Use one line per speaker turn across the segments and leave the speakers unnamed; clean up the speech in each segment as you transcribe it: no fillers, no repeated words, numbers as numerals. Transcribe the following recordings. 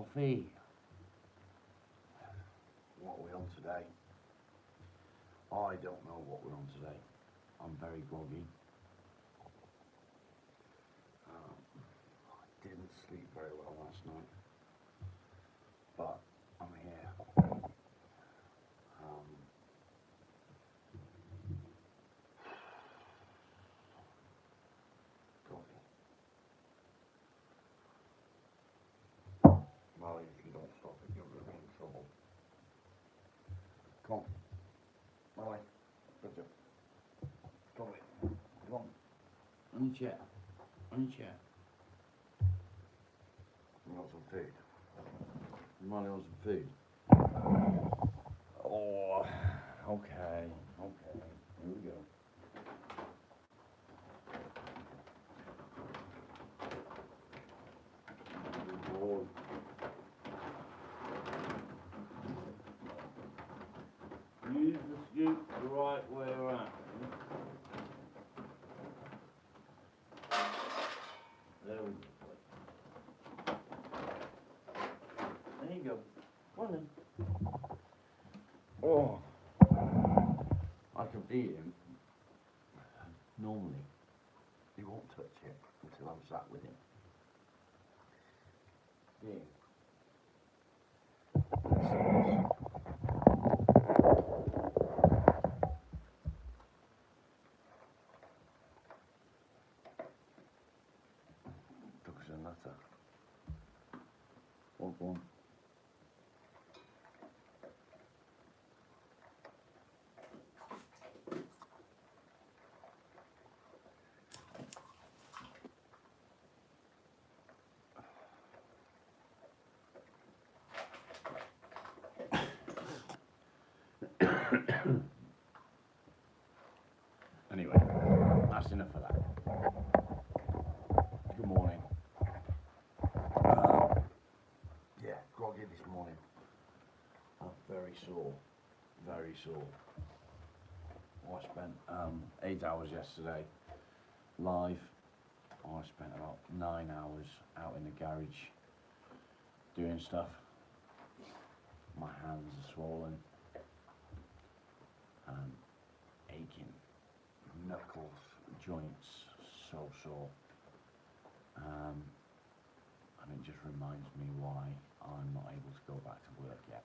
coffee. What are we on today? I don't know what we're on today. I'm very groggy. I didn't sleep very well last night, but I'm here. Groggy. Molly, if you don't stop it, you're going to be in trouble. Come on. Molly, good job. Come on. Come on. On your chair. On your chair. You want some food? Molly wants some food. Oh, okay. Okay. Here we go. Good boy. Use the scoop the right way around. There we go. There you go. Come on then. Oh, I can feed him. Normally, he won't touch it until I'm sat with him. Yeah. Took us a nutter. What one? Anyway, that's enough of that. Good morning. Yeah, groggy this morning. I'm very sore. Very sore. I spent 8 hours yesterday live. I spent about 9 hours out in the garage doing stuff. My hands are swollen and aching. Knuckles, joints, so sore. And it just reminds me why I'm not able to go back to work yet.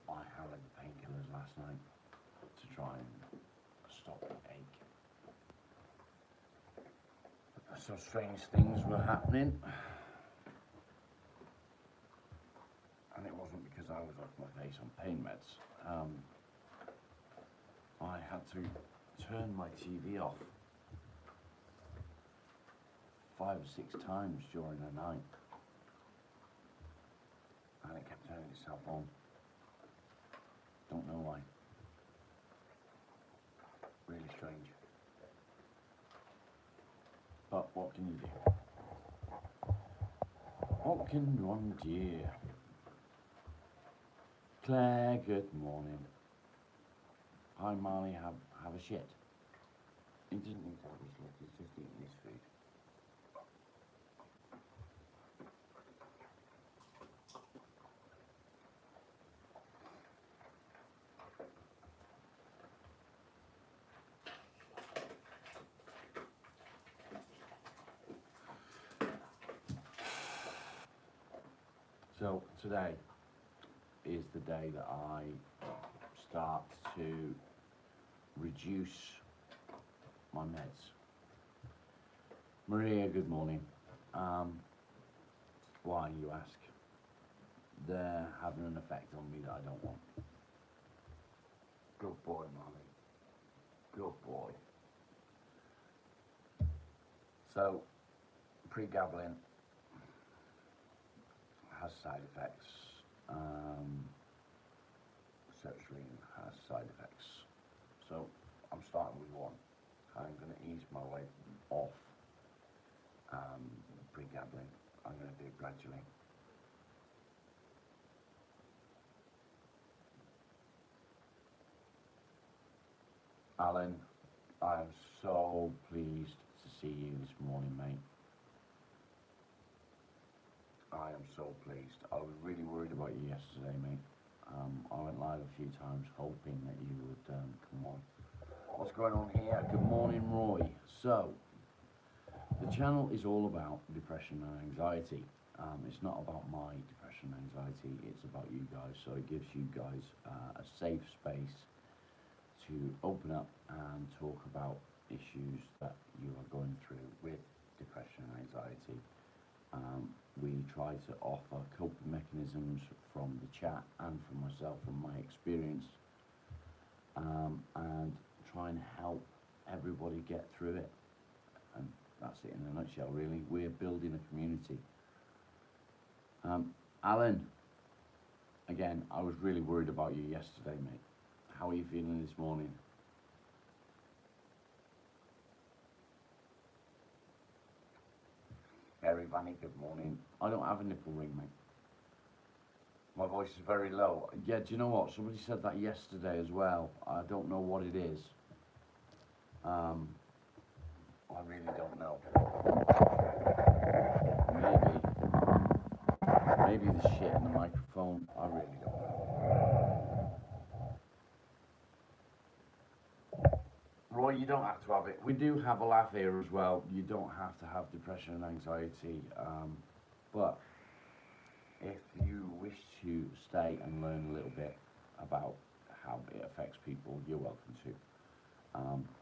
I had painkillers last night to try and stop the ache. Some strange things were happening. And it wasn't because I was off my face on pain meds. I had to turn my TV off 5 or 6 times during the night. And it kept turning itself on. Don't know why. Really strange. But what can you do? What can one do? Claire, good morning. Hi Marley, have a shit. He doesn't need to have his shit, he's just eating his food. So today is the day that I start to reduce my meds. Maria, good morning. Why, you ask? They're having an effect on me that I don't want. Good boy, Molly. Good boy. So, pregabalin has side effects. Sertraline has side effects. So, I'm starting with one. I'm going to ease my way off pregabalin. I'm going to do it gradually. Alan, I am so pleased to see you this morning, mate. I am so pleased. I was really worried about you yesterday, mate. I went live a few times hoping that you would come on. What's going on here? Good morning, Roy. So, the channel is all about depression and anxiety. It's not about my depression and anxiety, it's about you guys. So it gives you guys a safe space to open up and talk about issues that you are going through with depression and anxiety. We try to offer coping mechanisms from the chat and from myself, from my experience, and try and help everybody get through it. And that's it in a nutshell, really. We're building a community. Alan, again, I was really worried about you yesterday, mate. How are you feeling this morning? Gary Vanny, good morning. I don't have a nipple ring, mate. My voice is very low. Yeah, do you know what? Somebody said that yesterday as well. I don't know what it is. I really don't know. Maybe the shit in the microphone. I really don't know. Roy, you don't have to have it. We do have a laugh here as well. You don't have to have depression and anxiety. But if you wish to stay and learn a little bit about how it affects people, you're welcome to.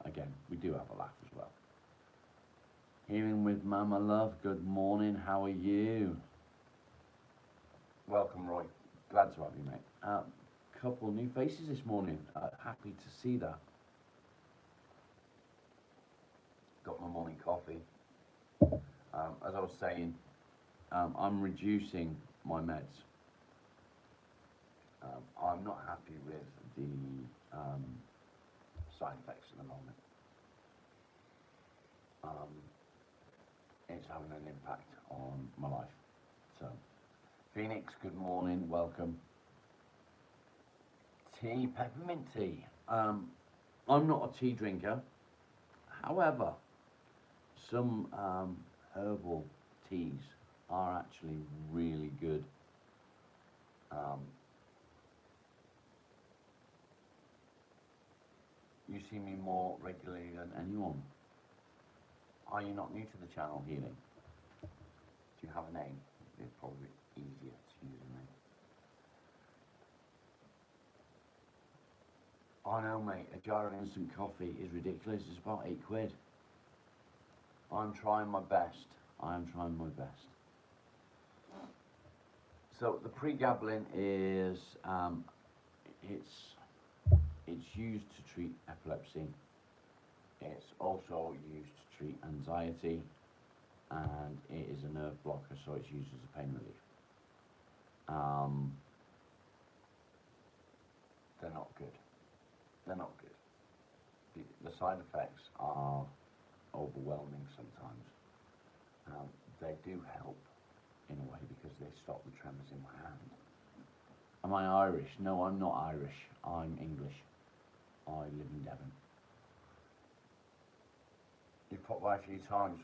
Again, we do have a laugh as well. Healing with Mama Love, good morning. How are you? Welcome, Roy. Glad to have you, mate. Couple new faces this morning. Happy to see that. Got my morning coffee. As I was saying, I'm reducing my meds. I'm not happy with the side effects at the moment. It's having an impact on my life. So, Phoenix, good morning, welcome. Tea, peppermint tea. I'm not a tea drinker. However, some herbal teas are actually really good. You see me more regularly than anyone. Are you not new to the channel, Healing? Do you have a name? It's probably easier to use a name. I know, mate, a jar of instant coffee is ridiculous. It's about £8. I'm trying my best. I am trying my best. So the pregabalin is, it's used to treat epilepsy. It's also used to treat anxiety, and it is a nerve blocker, so it's used as a pain relief. They're not good. They're not good. The side effects are overwhelming sometimes. They do help in a way because they stop the tremors in my hand. Am I Irish? No, I'm not Irish. I'm English. I live in Devon. You've popped by a few times.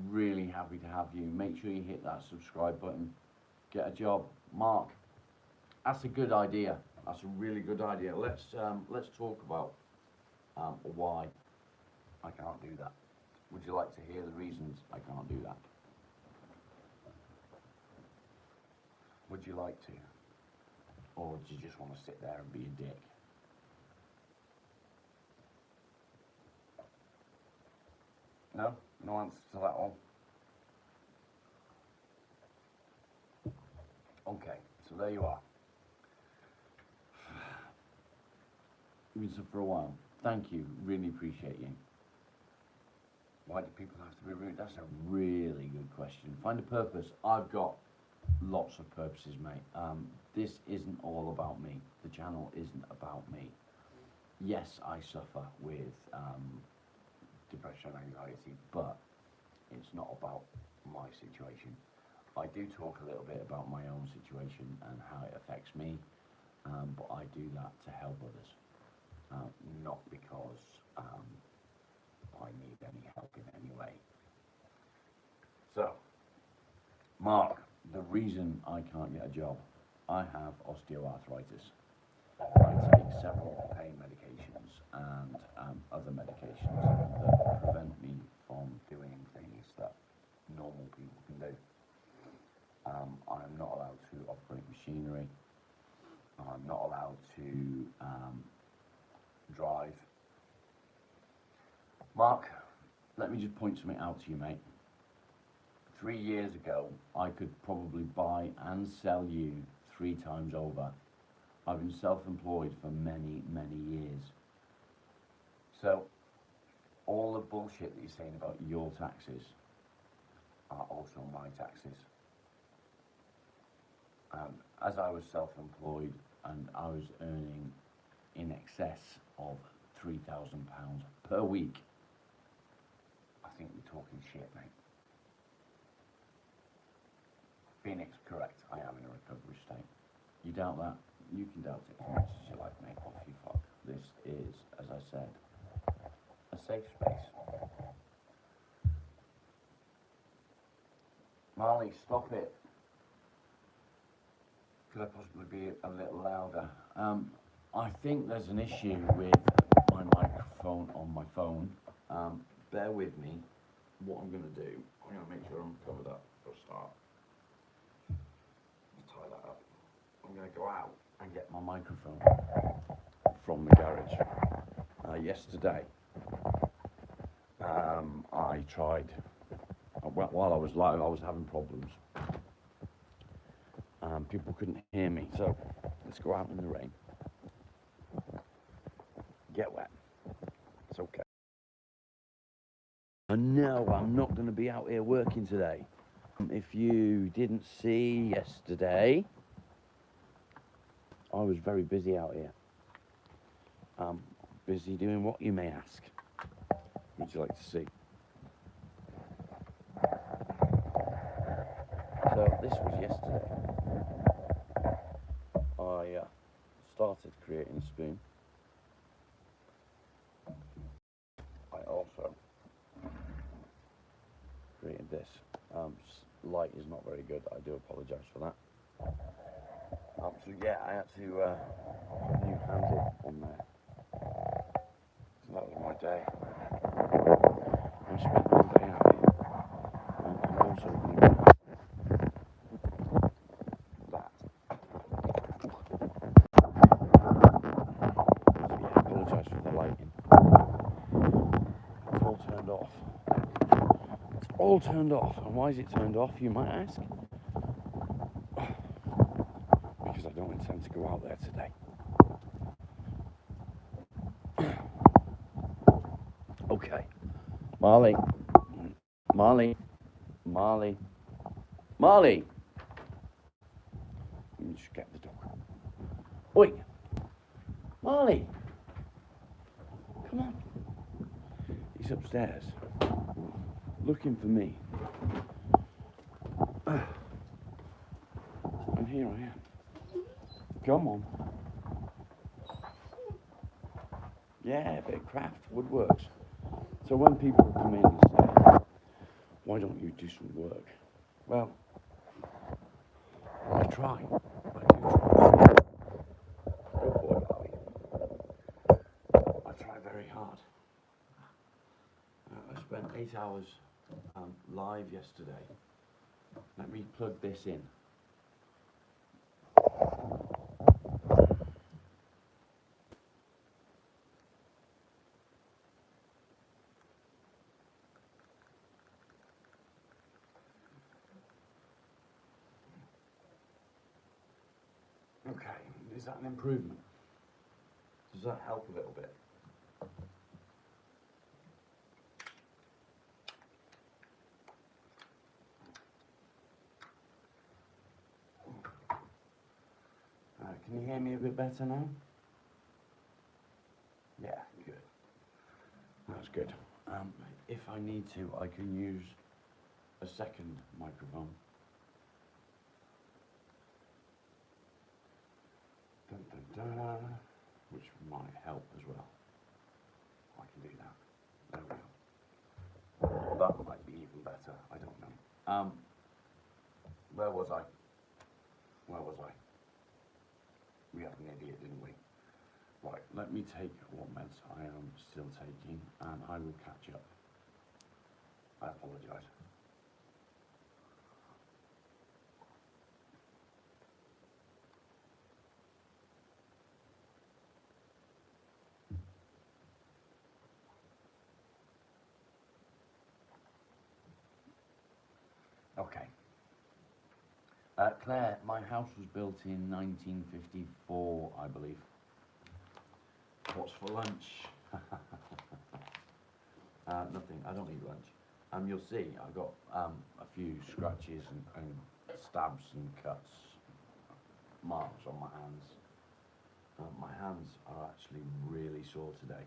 Really happy to have you. Make sure you hit that subscribe button. Get a job. Mark, that's a good idea. That's a really good idea. Let's talk about why I can't do that. Would you like to hear the reasons I can't do that? Would you like to? Or do you just want to sit there and be a dick? No? No answer to that one? Okay, so there you are. You've been so for a while. Thank you, really appreciate you. Why do people have to be rude? That's a really good question. Find a purpose. I've got lots of purposes, mate. This isn't all about me. The channel isn't about me. Yes, I suffer with depression and anxiety, but it's not about my situation. I do talk a little bit about my own situation and how it affects me, but I do that to help others, not because I need any help in any way. So, Mark, the reason I can't get a job, I have osteoarthritis. I take several pain medications and other medications that prevent me from doing things that normal people can do. I'm not allowed to operate machinery. I'm not allowed to drive. Mark, let me just point something out to you, mate. 3 years ago, I could probably buy and sell you 3 times over. I've been self-employed for many, many years. So, all the bullshit that you're saying about your taxes are also my taxes. As I was self-employed and I was earning in excess of £3,000 per week, I think you're talking shit, mate. Phoenix, correct, I am in a recovery state. You doubt that? You can doubt it as much as you like, mate. Off you fuck. This is, as I said, a safe space. Marley, stop it. Could I possibly be a little louder? I think there's an issue with my microphone on my phone. Bear with me. What I'm going to do, I'm going to make sure I'm covered up for a start. Tie that up. I'm going to go out and get my microphone from the garage. Yesterday, I tried, while I was live, I was having problems. People couldn't hear me, so let's go out in the rain. Get wet. It's okay. No, I'm not going to be out here working today. If you didn't see yesterday, I was very busy out here. Busy doing what, you may ask? Would you like to see? So this was yesterday. I started creating a spoon. I also created this. Light is not very good. I do apologise for that. So yeah, I had to put a new handle on there. So that was my day. I spent all day out here. I'm also going to do that. So yeah, I apologise for the lighting. It's all turned off. It's all turned off. And why is it turned off, you might ask? Because I don't intend to go out there today. Okay. Marley. Marley. Marley. Marley! Let me just get the dog. Oi! Marley! Come on. He's upstairs. Looking for me. And here I am. Come on. Yeah, a bit of craft, woodworks. So when people come in and say, why don't you do some work? Well, I try. I do try. Good boy, Bobby. I try very hard. I spent 8 hours live yesterday. Let me plug this in. Okay, is that an improvement? Does that help a little bit? Can you hear me a bit better now? Yeah, good. That's good. If I need to, I can use a second microphone. Dun, dun, dun, which might help as well. I can do that. There we go. That might be even better. I don't know. Where was I? Where was I? We had an idiot, didn't we? Right, let me take what meds I am still taking, and I will catch up. I apologise. Okay. Claire, my house was built in 1954, I believe. What's for lunch? Nothing. I don't eat lunch. You'll see, I've got a few scratches and stabs and cuts, marks on my hands. My hands are actually really sore today.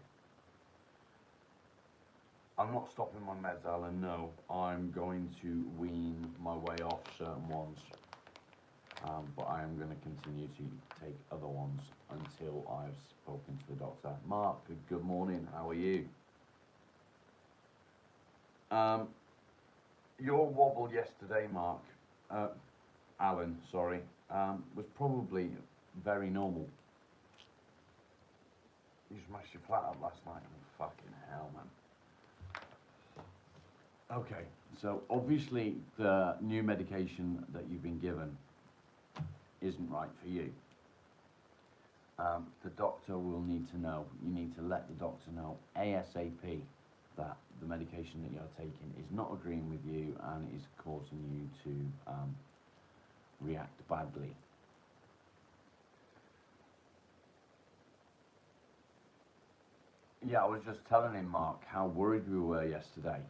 I'm not stopping my meds, Alan, no. I'm going to wean my way off certain ones. But I am going to continue to take other ones until I've spoken to the doctor. Mark, good morning, how are you? Your wobble yesterday, Mark, Alan, sorry, was probably very normal. You smashed your flat up last night. Oh, fucking hell, man. Okay, so obviously the new medication that you've been given isn't right for you. The doctor will need to know, you need to let the doctor know ASAP that the medication that you're taking is not agreeing with you and is causing you to react badly. Yeah, I was just telling him, Mark, how worried we were yesterday.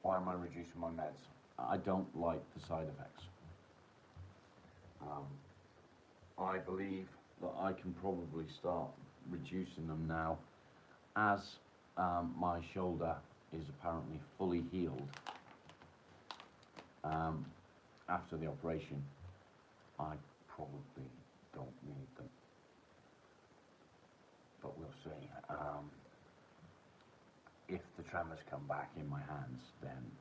Why am I reducing my meds? I don't like the side effects. I believe that I can probably start reducing them now as my shoulder is apparently fully healed. After the operation, I probably don't need them, but we'll see. If the tremors come back in my hands, then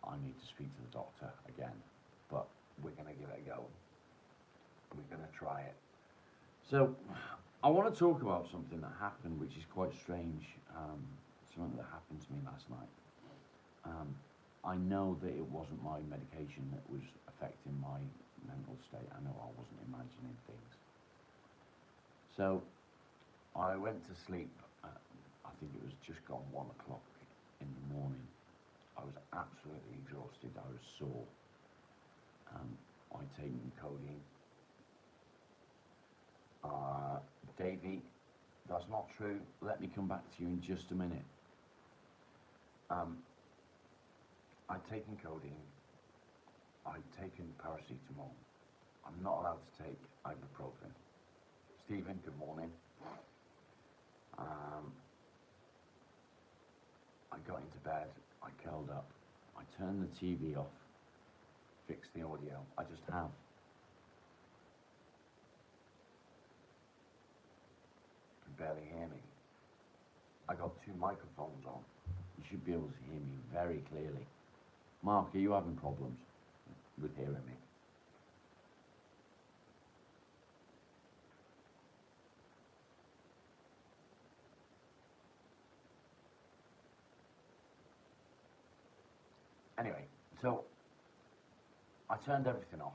I need to speak to the doctor again, but we're going to give it a go. We're going to try it. So, I want to talk about something that happened, which is quite strange, something that happened to me last night. I know that it wasn't my medication that was affecting my mental state. I know I wasn't imagining things. So, I went to sleep, I think it was just gone 1 o'clock in the morning. I was absolutely exhausted, I was sore. I'd taken codeine. Davey, that's not true. Let me come back to you in just a minute. I'd taken codeine. I'd taken paracetamol. I'm not allowed to take ibuprofen. Stephen, good morning. I got into bed, I curled up, I turned the TV off, fixed the audio. I just have. You can barely hear me. I got 2 microphones on. You should be able to hear me very clearly. Mark, are you having problems with hearing me? Anyway, so I turned everything off.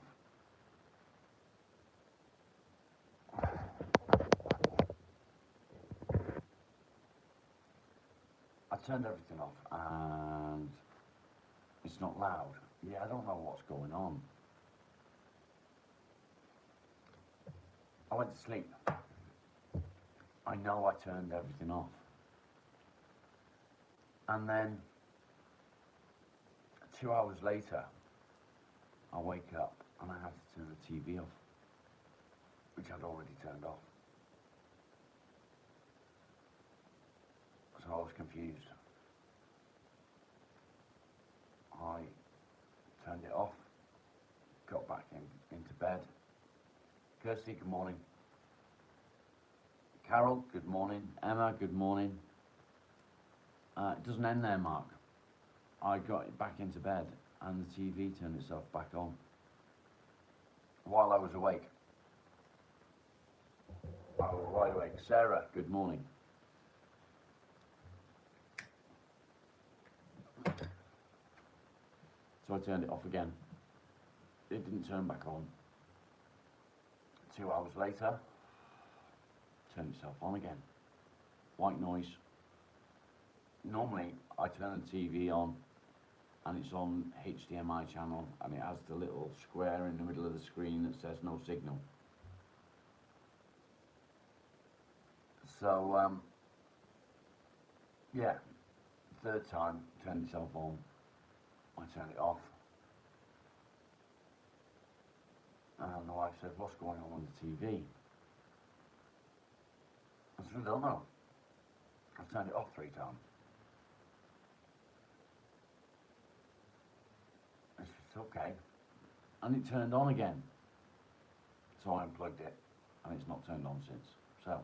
I turned everything off and it's not loud. Yeah, I don't know what's going on. I went to sleep. I know I turned everything off. And then 2 hours later, I wake up and I have to turn the TV off, which I'd already turned off. So I was confused. I turned it off, got back into bed. Kirsty, good morning. Carol, good morning. Emma, good morning. It doesn't end there, Mark. I got back into bed and the TV turned itself back on while I was awake. I was wide awake. Sarah, good morning. So I turned it off again. It didn't turn back on. 2 hours later, turned itself on again. White noise. Normally, I turn the TV on and it's on HDMI channel and it has the little square in the middle of the screen that says no signal. So, yeah, third time, turned itself on. I turned it off. And the wife said, what's going on with the TV? I said, I don't know. I've turned it off 3 times. I said, it's okay. And it turned on again. So I unplugged it, and it's not turned on since. So,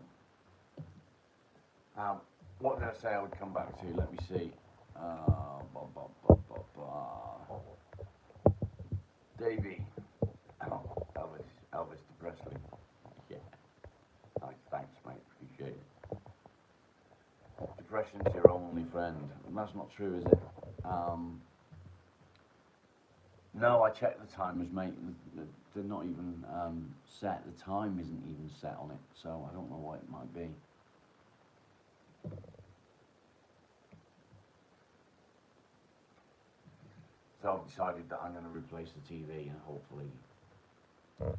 what did I say I would come back to? Let me see. Davey. Oh, Elvis Presley. Yeah. Nice, thanks, mate. Appreciate it. Depression's your only friend. And that's not true, is it? No, I checked the timers, mate. They're not even set. The time isn't even set on it, so I don't know what it might be. So I've decided that I'm going to replace the TV and hopefully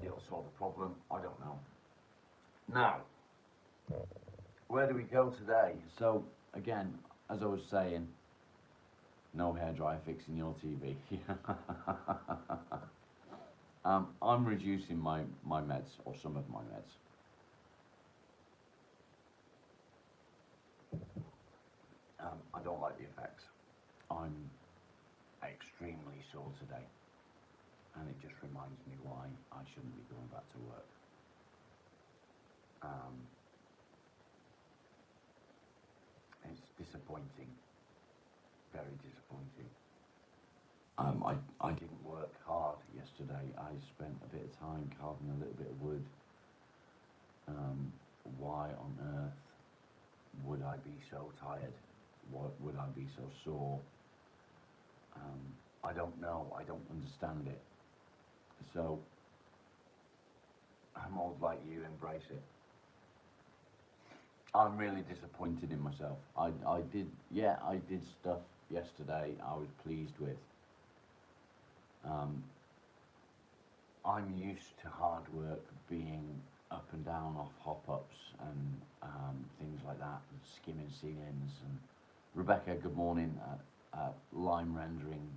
it'll solve the problem. I don't know. Now, where do we go today? So, again, as I was saying, no hairdryer fixing your TV. I'm reducing my meds, or some of my meds. I don't like the effects. I'm extremely sore today, and it just reminds me why I shouldn't be going back to work. It's disappointing, very disappointing. I didn't work hard yesterday. I spent a bit of time carving a little bit of wood. Why on earth would I be so tired? Why would I be so sore? I don't know. I don't understand it. So I'm old like you, embrace it. I'm really disappointed in myself. I did stuff yesterday I was pleased with. I'm used to hard work being up and down off hop-ups and things like that, and skimming ceilings. And Rebecca, good morning, lime rendering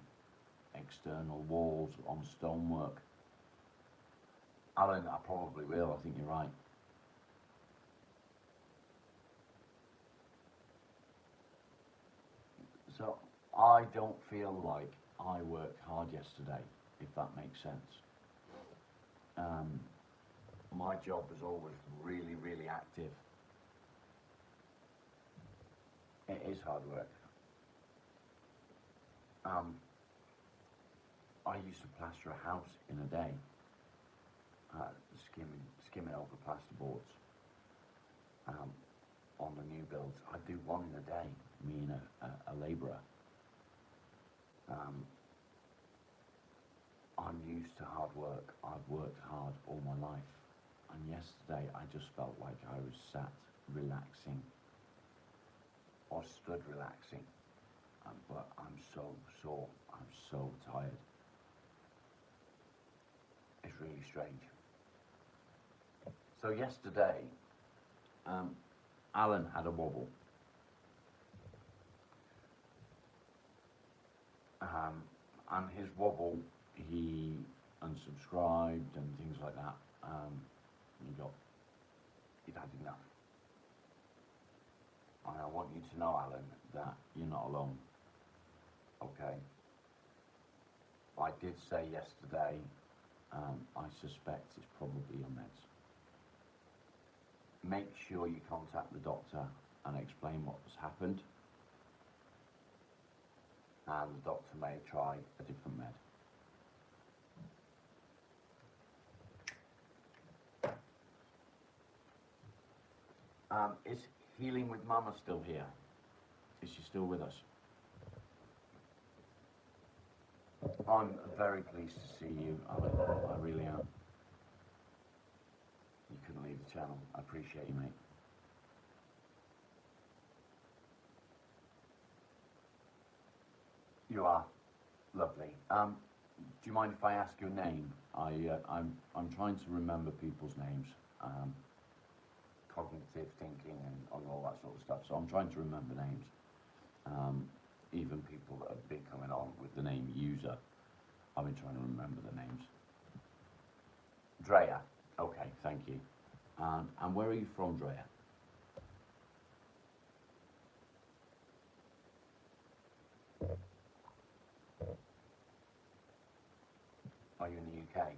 external walls on stonework. Alan, I probably will, I think you're right. So I don't feel like I worked hard yesterday, if that makes sense. My job was always really, really active. It is hard work. I used to plaster a house in a day, skimming over plasterboards. On the new builds, I do one in a day, me and a labourer. I'm used to hard work. I've worked hard all my life. And yesterday I just felt like I was sat relaxing or stood relaxing. But I'm so sore. I'm so tired. It's really strange. So yesterday, Alan had a wobble. And his wobble, he unsubscribed and things like that. He'd had enough. And I want you to know, Alan, that you're not alone. Okay? I did say yesterday, I suspect it's probably your meds. Make sure you contact the doctor and explain what has happened. and the doctor may try a different med. Is Healing with Mama still here? Is she still with us? I'm very pleased to see you, Alan. I really am. You couldn't leave the channel. I appreciate you, mate. You are lovely. Do you mind if I ask your name? I'm trying to remember people's names. Cognitive thinking and all that sort of stuff. So I'm trying to remember names. Even people that have been coming on with the name user, I've been trying to remember the names. Drea. Okay, thank you. And where are you from, Drea? Are you in the UK?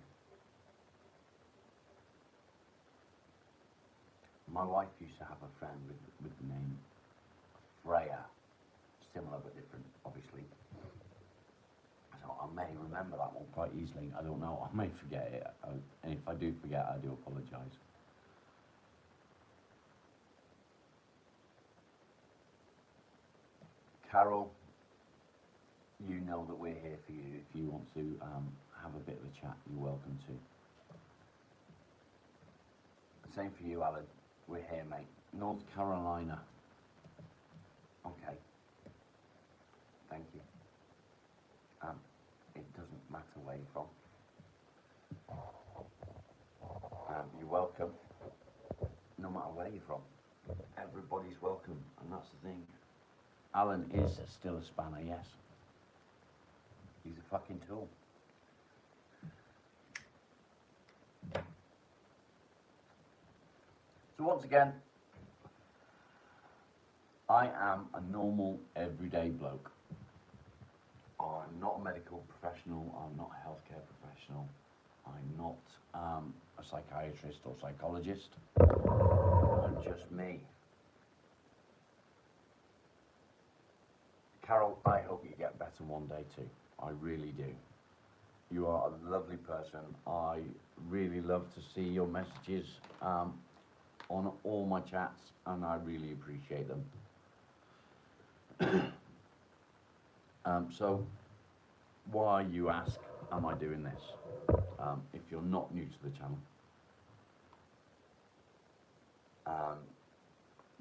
My wife used to have a friend with the name Freya, similar but different, obviously. So I may remember that one quite easily. I don't know. I may forget it, and if I do forget, I do apologise. Carol, you know that we're here for you. If you want to have a bit of a chat, you're welcome to. Same for you, Alan. We're here, mate. North Carolina. Okay. Thank you. It doesn't matter where you're from. You're welcome. No matter where you're from. Everybody's welcome, and that's the thing. Alan is still a spanner, yes. He's a fucking tool. So once again, I am a normal, everyday bloke. I'm not a medical professional, I'm not a healthcare professional, I'm not a psychiatrist or psychologist, I'm just me. Carol, I hope you get better one day too, I really do. You are a lovely person, I really love to see your messages on all my chats, and I really appreciate them. So, why, you ask, am I doing this? If you're not new to the channel,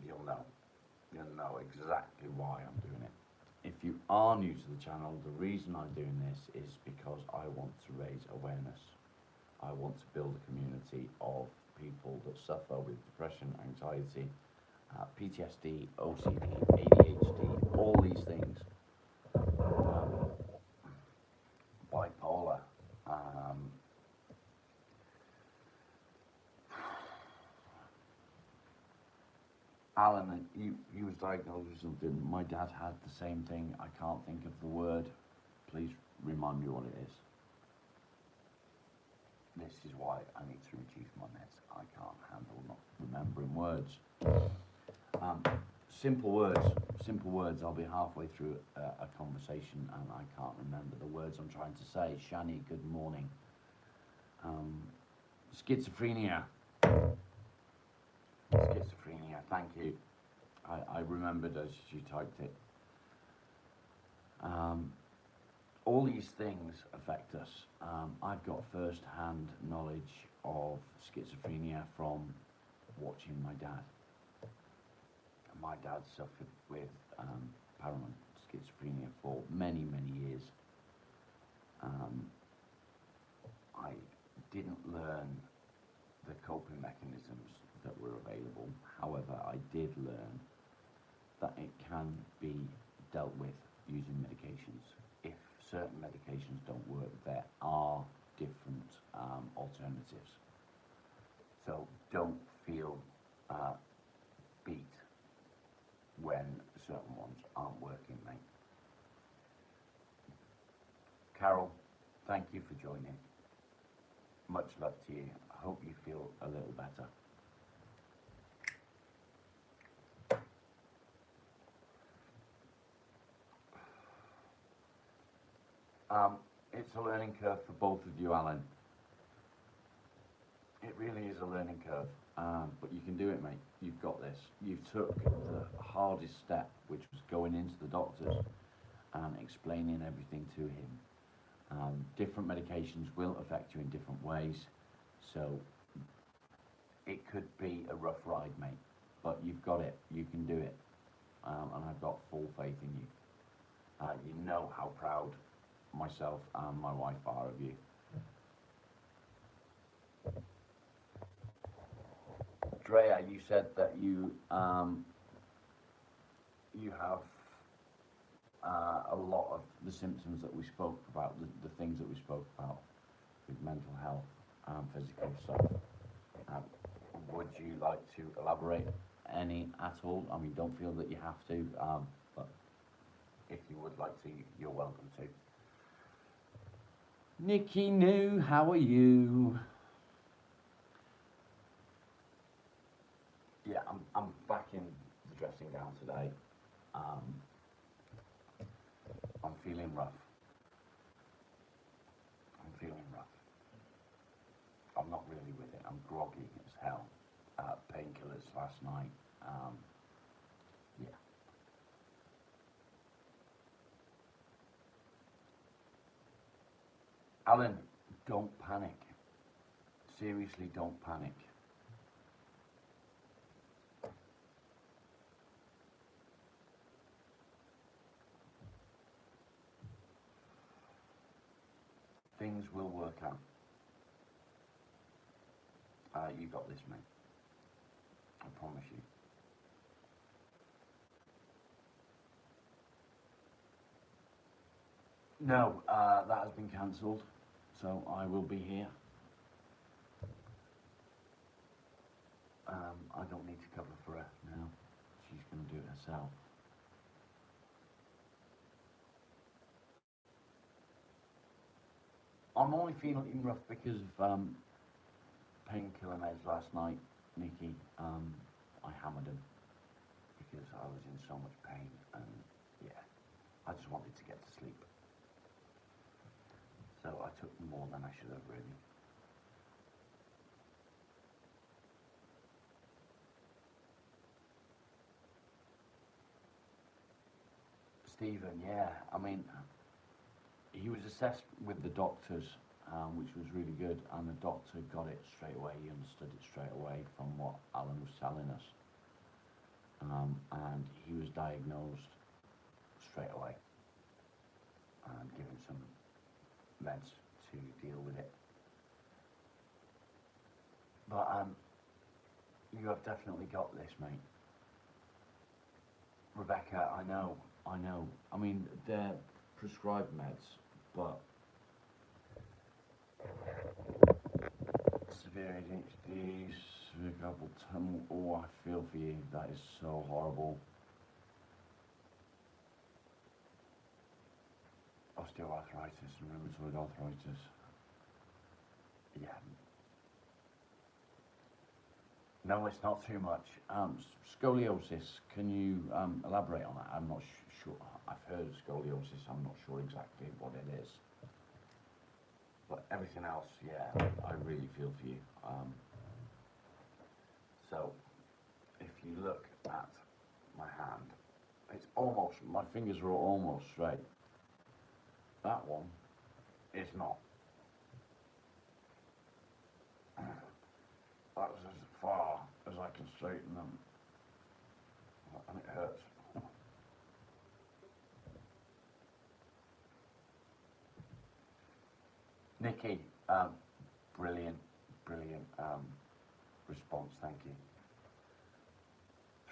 you'll know exactly why I'm doing it. If you are new to the channel, the reason I'm doing this is because I want to raise awareness. I want to build a community of people that suffer with depression, anxiety, PTSD, OCD, ADHD, all these things, bipolar, Alan, he was diagnosed with something. My dad had the same thing. I can't think of the word. Please remind me what it is. This is why I need to reduce my meds. I can't handle not remembering words. Simple words. I'll be halfway through a conversation and I can't remember the words I'm trying to say. Shani, good morning. Schizophrenia. Schizophrenia, thank you. I remembered as you typed it. All these things affect us. I've got first-hand knowledge of schizophrenia from watching my dad. My dad suffered with paranoid schizophrenia for many, many years. I didn't learn the coping mechanisms that were available. However, I did learn that it can be dealt with using medications. If certain medications don't work, there are different alternatives. So don't feel beat when certain ones aren't working, mate. Carol, thank you for joining. Much love to you. I hope you feel a little better. It's a learning curve for both of you, Alan. It really is a learning curve, but you can do it, mate. You've got this. You took the hardest step, which was going into the doctors and explaining everything to him. Different medications will affect you in different ways, so it could be a rough ride, mate, but you've got it. You can do it, and I've got full faith in you. You know how proud myself and my wife are of you. Drea, you said that you have a lot of the symptoms that we spoke about, the things that we spoke about with mental health and physical stuff. Would you like to elaborate any at all? I mean, don't feel that you have to, but if you would like to, you're welcome to. Nikki New, how are you? Yeah, I'm back in the dressing gown today. I'm feeling rough. I'm feeling rough. I'm not really with it. I'm groggy as hell. Painkillers last night. Yeah. Alan, don't panic. Seriously, don't panic. Things will work out. You got this, mate. I promise you. No, that has been cancelled, so I will be here. I don't need to cover for her now. She's going to do it herself. I'm only feeling rough because of painkiller meds last night, Nikki. I hammered them because I was in so much pain, and yeah, I just wanted to get to sleep. So I took more than I should have, really. Stephen, yeah, I mean, he was assessed with the doctors, which was really good, and the doctor got it straight away. He understood it straight away from what Alan was telling us, and he was diagnosed straight away and given some meds to deal with it. But you have definitely got this, mate. Rebecca, I know. I mean, they're prescribed meds, but severe ADHD, severe carpal tunnel. Oh, I feel for you. That is so horrible. Osteoarthritis and rheumatoid arthritis. Yeah. No, it's not too much. Scoliosis, can you elaborate on that? I'm not sure. I've heard of scoliosis, I'm not sure exactly what it is. But everything else, yeah, I really feel for you. So, if you look at my hand, it's almost, my fingers are almost straight. That one is not. That's as far as I can straighten them, and it hurts. Nikki, brilliant response, thank you.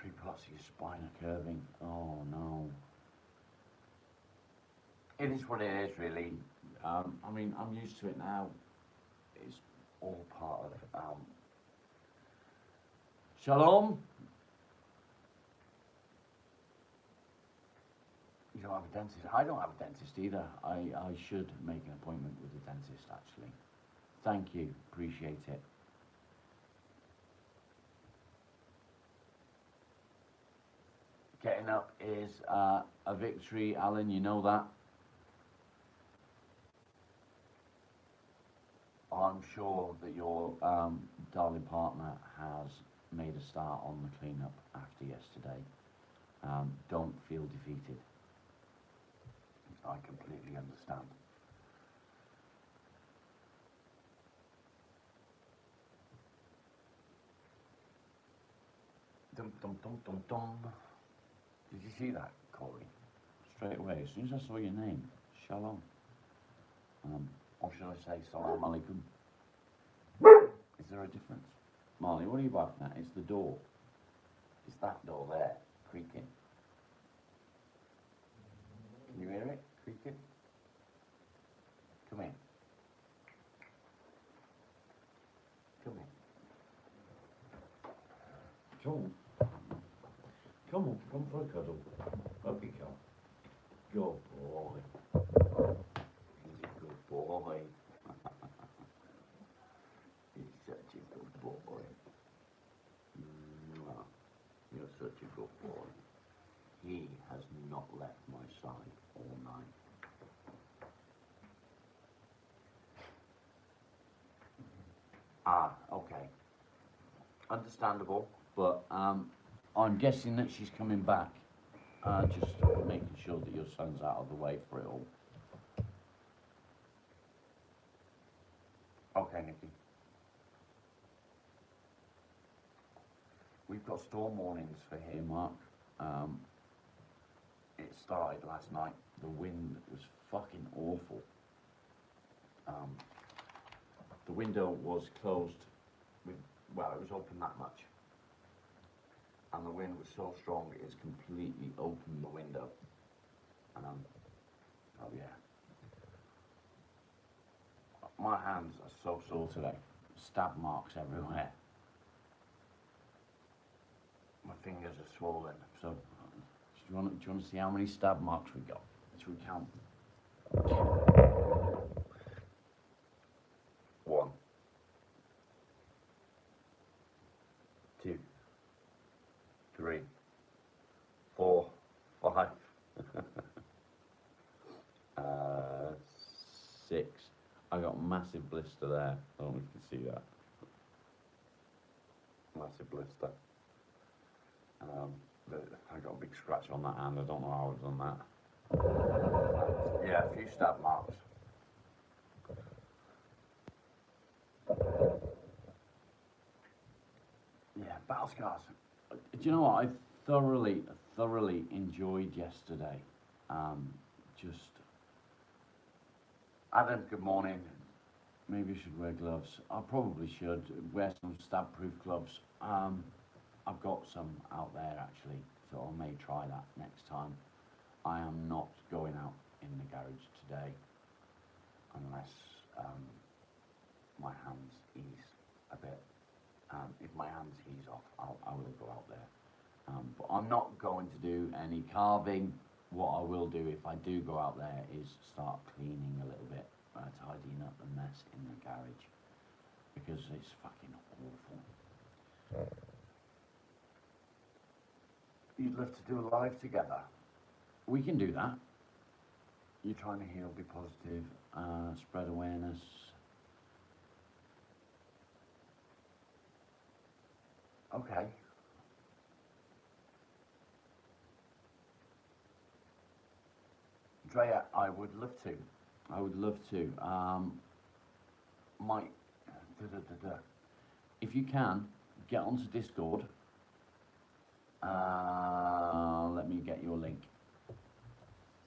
3 plus, your spine are curving. Oh no. It is what it is, really. I mean, I'm used to it now. It's all part of Shalom. You don't have a dentist. I don't have a dentist either. I should make an appointment with a dentist, actually. Thank you. Appreciate it. Getting up is a victory, Alan. You know that. I'm sure that your darling partner has made a start on the cleanup after yesterday. Don't feel defeated. I completely understand. Dum dum dum dum dum. Did you see that, Corey? Straight away, as soon as I saw your name, Shalom. Or should I say Salam Alaikum? Is there a difference? Marley, what are you barking at? It's the door. It's that door there, creaking. Can you hear it creaking? Come here. Come here. Come. Come on, come for a cuddle. Up you come. Good boy. He's a good boy. He's such a good boy. You're such a good boy. He has not left my side all night. Okay. Understandable, but I'm guessing that she's coming back. Just making sure that your son's out of the way for it all. Okay, Nikki. We've got storm warnings for here, Mark. It started last night. The wind was fucking awful. The window was closed with, well, it was open that much. And the wind was so strong it's completely opened the window. Oh yeah. My hands are so sore today. Stab marks everywhere. My fingers are swollen. So, do you want to see how many stab marks we got? Let's recount. 1, 2, 3, 4, 5, 6. I got a massive blister there. I don't know if you can see that. Massive blister. I got a big scratch on that hand. I don't know how I've done that. Yeah, a few stab marks. Yeah, battle scars. Do you know what? I thoroughly enjoyed yesterday. Just Adam, good morning. Maybe I should wear gloves. I probably should wear some stab-proof gloves. I've got some out there actually, so I may try that next time. I am not going out in the garage today unless my hands ease a bit. If my hands ease off, I will go out there. But I'm not going to do any carving. What I will do if I do go out there is start cleaning a little bit, tidying up the mess in the garage, because it's fucking awful. You'd love to do a live together. We can do that. You're trying to heal, be positive, spread awareness. Okay. Drea, I would love to. I would love to. If you can, get onto Discord. Let me get your link.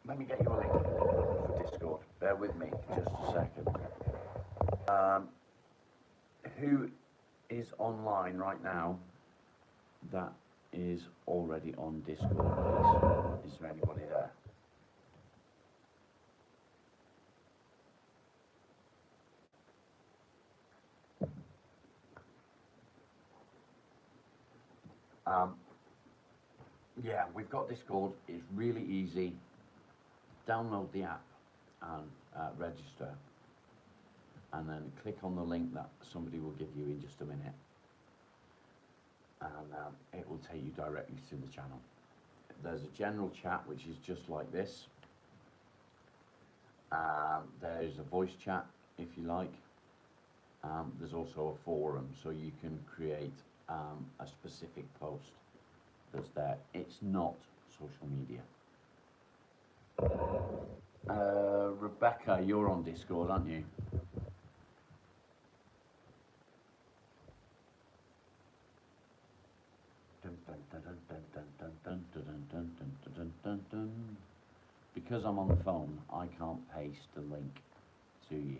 Let me get your link for Discord. Bear with me just a second. Who is online right now that is already on Discord, please? Is there anybody there? Yeah, we've got Discord. It's really easy. Download the app and register, and then click on the link that somebody will give you in just a minute, and it will take you directly to the channel. There's a general chat which is just like this. There's a voice chat if you like. There's also a forum, so you can create a specific post that's there. It's not social media. Rebecca, you're on Discord, aren't you? Because I'm on the phone, I can't paste the link to you.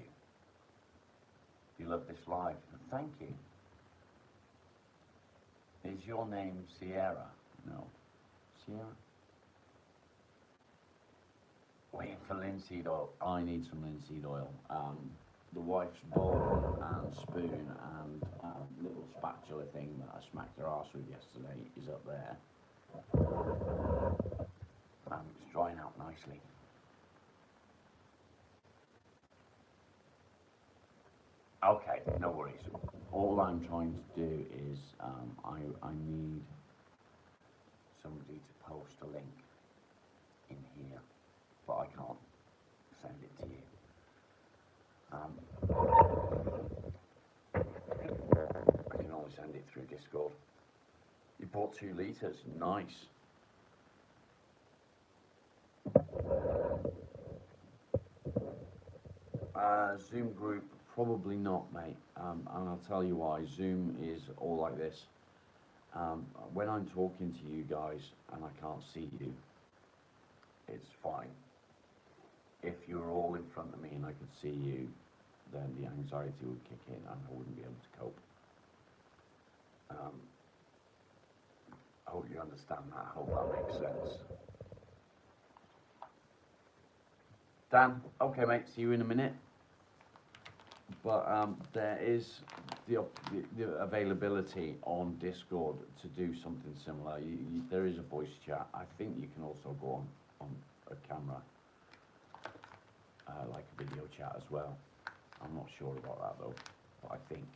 You love this live. Thank you. Is your name Sierra? No. Sierra? Waiting for linseed oil. I need some linseed oil. The wife's bowl and spoon and little spatula thing that I smacked her arse with yesterday is up there. It's drying out nicely. Okay, no worries. All I'm trying to do is I need somebody to post a link in here, but I can't send it to you. I can only send it through Discord. You bought 2 litres, nice. Zoom group, probably not, mate. And I'll tell you why. Zoom is all like this. When I'm talking to you guys and I can't see you, it's fine. If you're all in front of me and I could see you, then the anxiety would kick in and I wouldn't be able to cope. I hope you understand that. I hope that makes sense. Dan, okay, mate, see you in a minute. But there is the availability on Discord to do something similar. There is a voice chat. I think you can also go on a camera, like a video chat as well. I'm not sure about that though, but I think.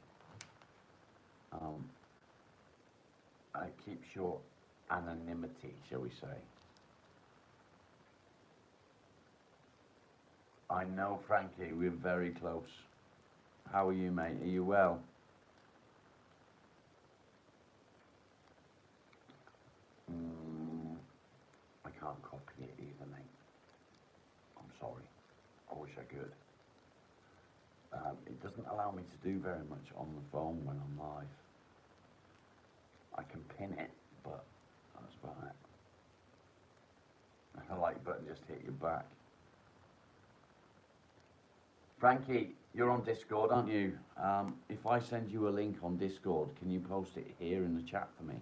I keep your anonymity, shall we say. I know, Frankie, we're very close. How are you, mate? Are you well? I can't copy it either, mate. I'm sorry. I wish I could. It doesn't allow me to do very much on the phone when I'm live. I can pin it, but that's about it. The like button just hit your back. Frankie, you're on Discord, aren't you? If I send you a link on Discord, can you post it here in the chat for me?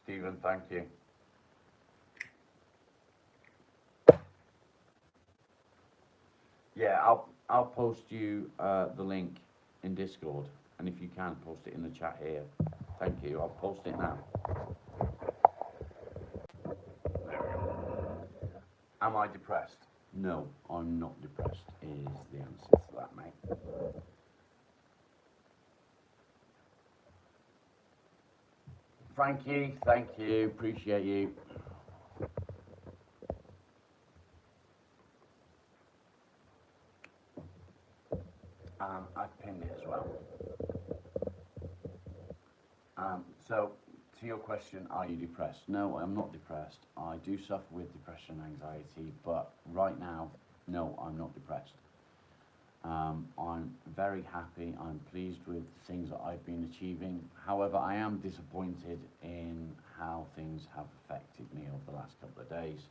Stephen, thank you. Yeah, I'll post you the link in Discord, and if you can, post it in the chat here. Thank you. I'll post it now. Am I depressed? No, I'm not depressed, is the answer to that, mate. Frankie, thank you. Appreciate you. I've pinned it as well. So, to your question, are you depressed? No, I'm not depressed. I do suffer with depression and anxiety, but right now, no, I'm not depressed. I'm very happy. I'm pleased with things that I've been achieving. However, I am disappointed in how things have affected me over the last couple of days.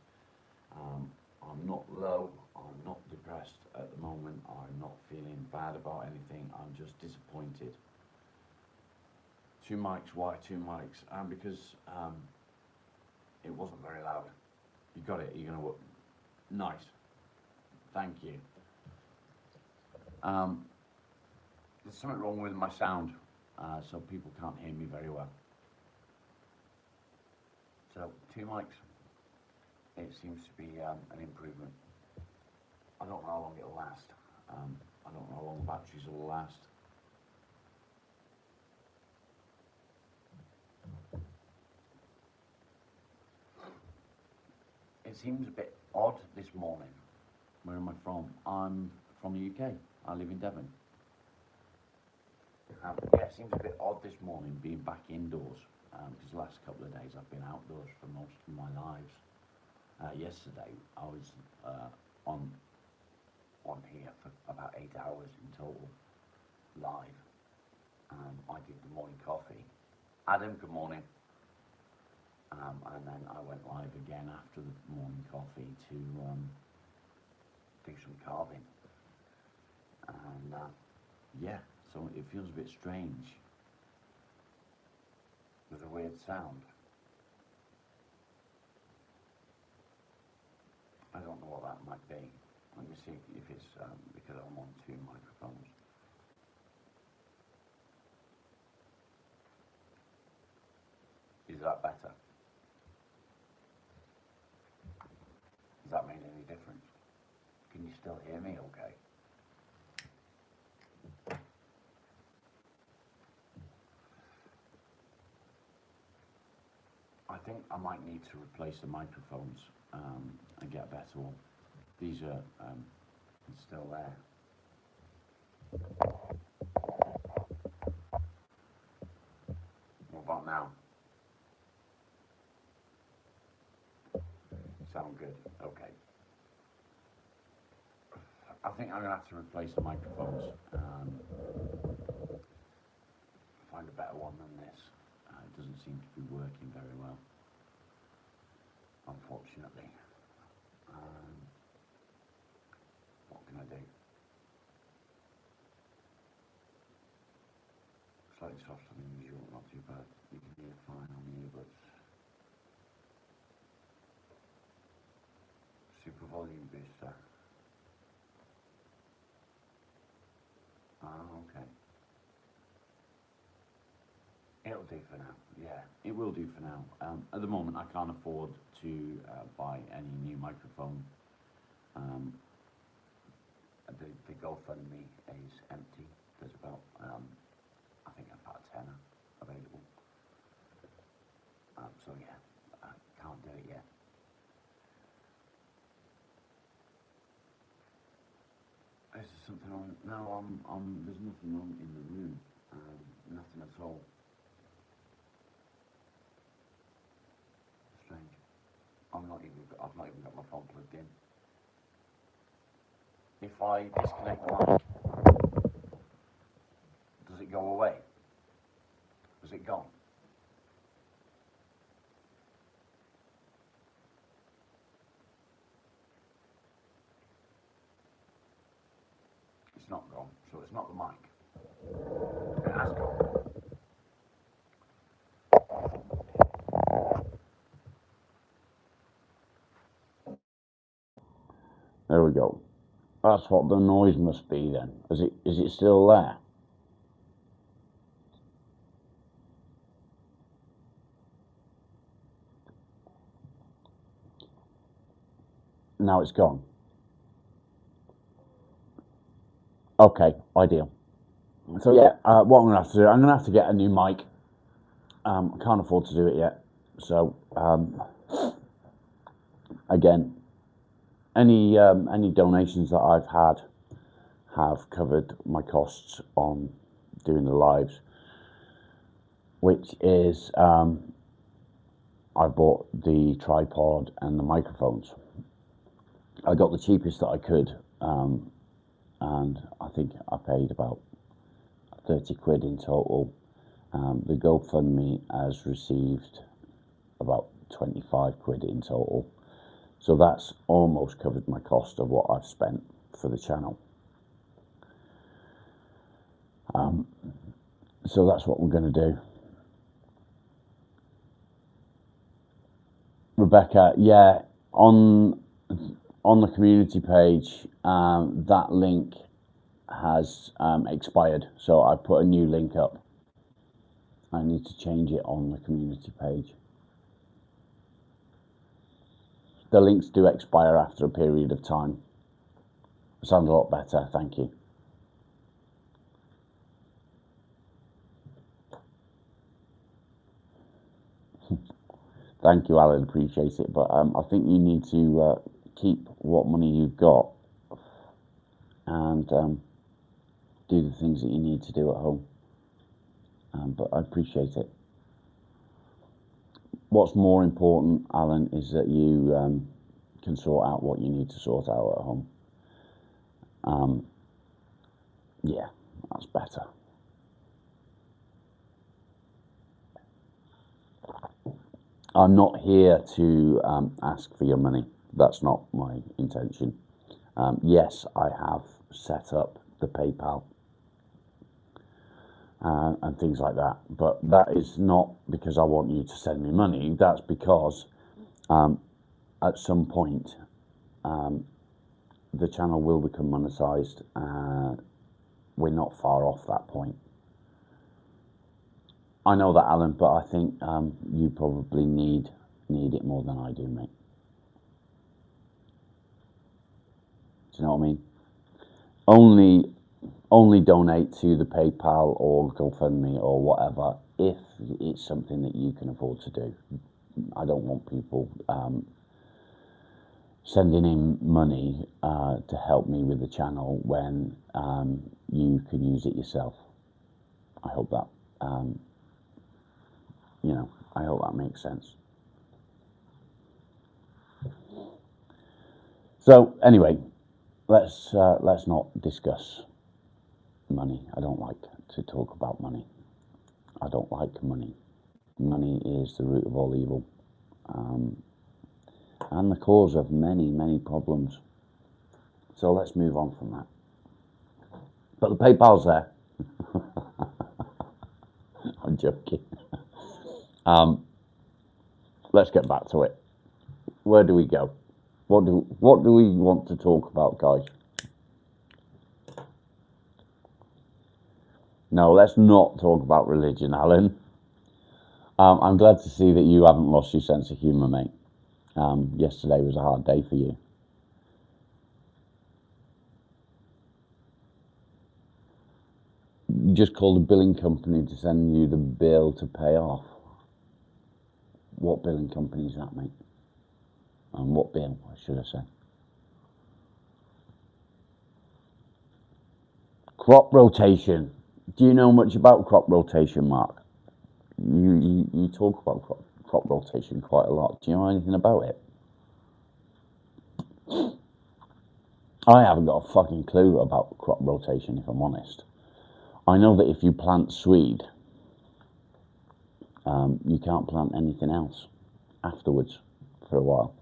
I'm not low. I'm not depressed at the moment. I'm not feeling bad about anything. I'm just disappointed. 2 mics, why 2 mics? Because it wasn't very loud. You got it, you're gonna, nice. Thank you. There's something wrong with my sound, so people can't hear me very well. So 2 mics, it seems to be an improvement. I don't know how long it'll last. I don't know how long the batteries will last. seems a bit odd this morning. Where am I from? I'm from the UK. I live in Devon. Yeah, it seems a bit odd this morning being back indoors, because the last couple of days I've been outdoors for most of my lives. Yesterday I was on here for about 8 hours in total, live. I did the morning coffee. Adam, good morning. And then I went live again after the morning coffee to do some carving. And yeah, so it feels a bit strange. There's a weird sound. I don't know what that might be. Let me see if it's because I'm on 2 microphones. Is that better? Does that make any difference? Can you still hear me okay? I think I might need to replace the microphones and get a better one. These are still there. What about now? Sound good? Okay. I think I'm going to have to replace the microphones. Find a better one than this. It doesn't seem to be working very well, unfortunately. What can I do? Slightly softer than usual, not too bad. You can hear fine on the earbuds. Super volume booster. Okay. It'll do for now. Yeah, it will do for now. At the moment, I can't afford to buy any new microphone. The GoFundMe is empty. There's about, I think about a tenner available. So yeah, I can't do it yet. Is there something on? No, there's nothing wrong in the room. Nothing at all. Strange. I've not even got my phone plugged in. If I disconnect the mic, does it go away? Is it gone? It's not gone, so it's not the mic. It has gone. There we go. That's what the noise must be then. Is it still there? Now it's gone. Okay, ideal. So yeah, what I'm gonna have to do, I'm gonna have to get a new mic. I can't afford to do it yet. So again, any donations that I've had have covered my costs on doing the lives, which is I bought the tripod and the microphones. I got the cheapest that I could, and I think I paid about 30 quid in total. The GoFundMe has received about 25 quid in total. So that's almost covered my cost of what I've spent for the channel. So that's what we're going to do. Rebecca, yeah, on the community page, that link has expired, so I put a new link up. I need to change it on the community page. The links do expire after a period of time. Sounds a lot better, thank you.
Thank you, Alan. Appreciate it. But I think you need to keep what money you've got and do the things that you need to do at home. But I appreciate it. What's more important, Alan, is that you can sort out what you need to sort out at home. Yeah, that's better. I'm not here to ask for your money. That's not my intention. Yes, I have set up the PayPal and things like that, but that is not because I want you to send me money. That's because at some point the channel will become monetized. We're not far off that point. I know that, Alan, but I think you probably need it more than I do, mate. Do you know what I mean? Only donate to the PayPal or GoFundMe or whatever if it's something that you can afford to do. I don't want people sending in money to help me with the channel when you can use it yourself. I hope that I hope that makes sense. So anyway, let's not discuss money. I don't like to talk about money. I don't like money. Money is the root of all evil, and the cause of many problems. So let's move on from that. But the PayPal's there. I'm joking. Let's get back to it. Where do we go? What do we want to talk about, guys? No, let's not talk about religion, Alan. I'm glad to see that you haven't lost your sense of humour, mate. Yesterday was a hard day for you. You just called a billing company to send you the bill to pay off. What billing company is that, mate? And what bill, should I say? Crop rotation. Do you know much about crop rotation, Mark? You talk about crop rotation quite a lot. Do you know anything about it? I haven't got a fucking clue about crop rotation, if I'm honest. I know that if you plant swede, you can't plant anything else afterwards for a while.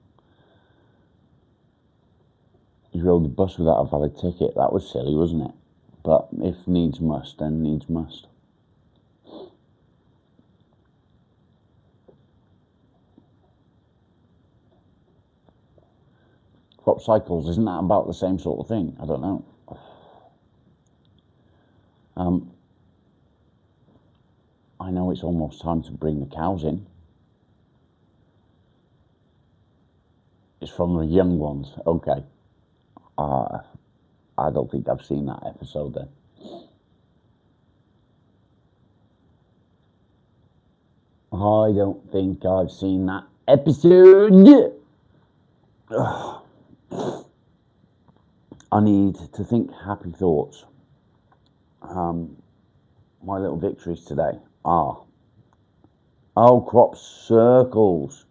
You rode the bus without a valid ticket. That was silly, wasn't it? But if needs must, then needs must. Crop cycles, isn't that about the same sort of thing? I don't know. I know it's almost time to bring the cows in. It's from the young ones. Okay. I don't think I've seen that episode then. I don't think I've seen that episode. Ugh. I need to think happy thoughts. My little victories today are, crop circles.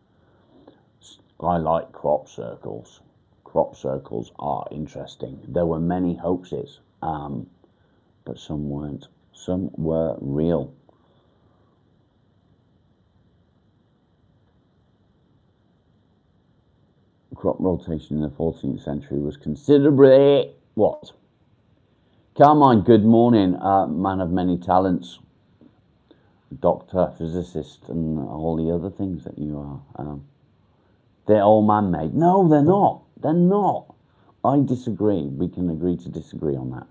I like crop circles. Crop circles are interesting. There were many hoaxes, but some weren't. Some were real. Crop rotation in the 14th century was considerably what? Carmine, good morning, man of many talents, doctor, physicist, and all the other things that you are. They're all man-made. No, they're not. They're not. I disagree. We can agree to disagree on that.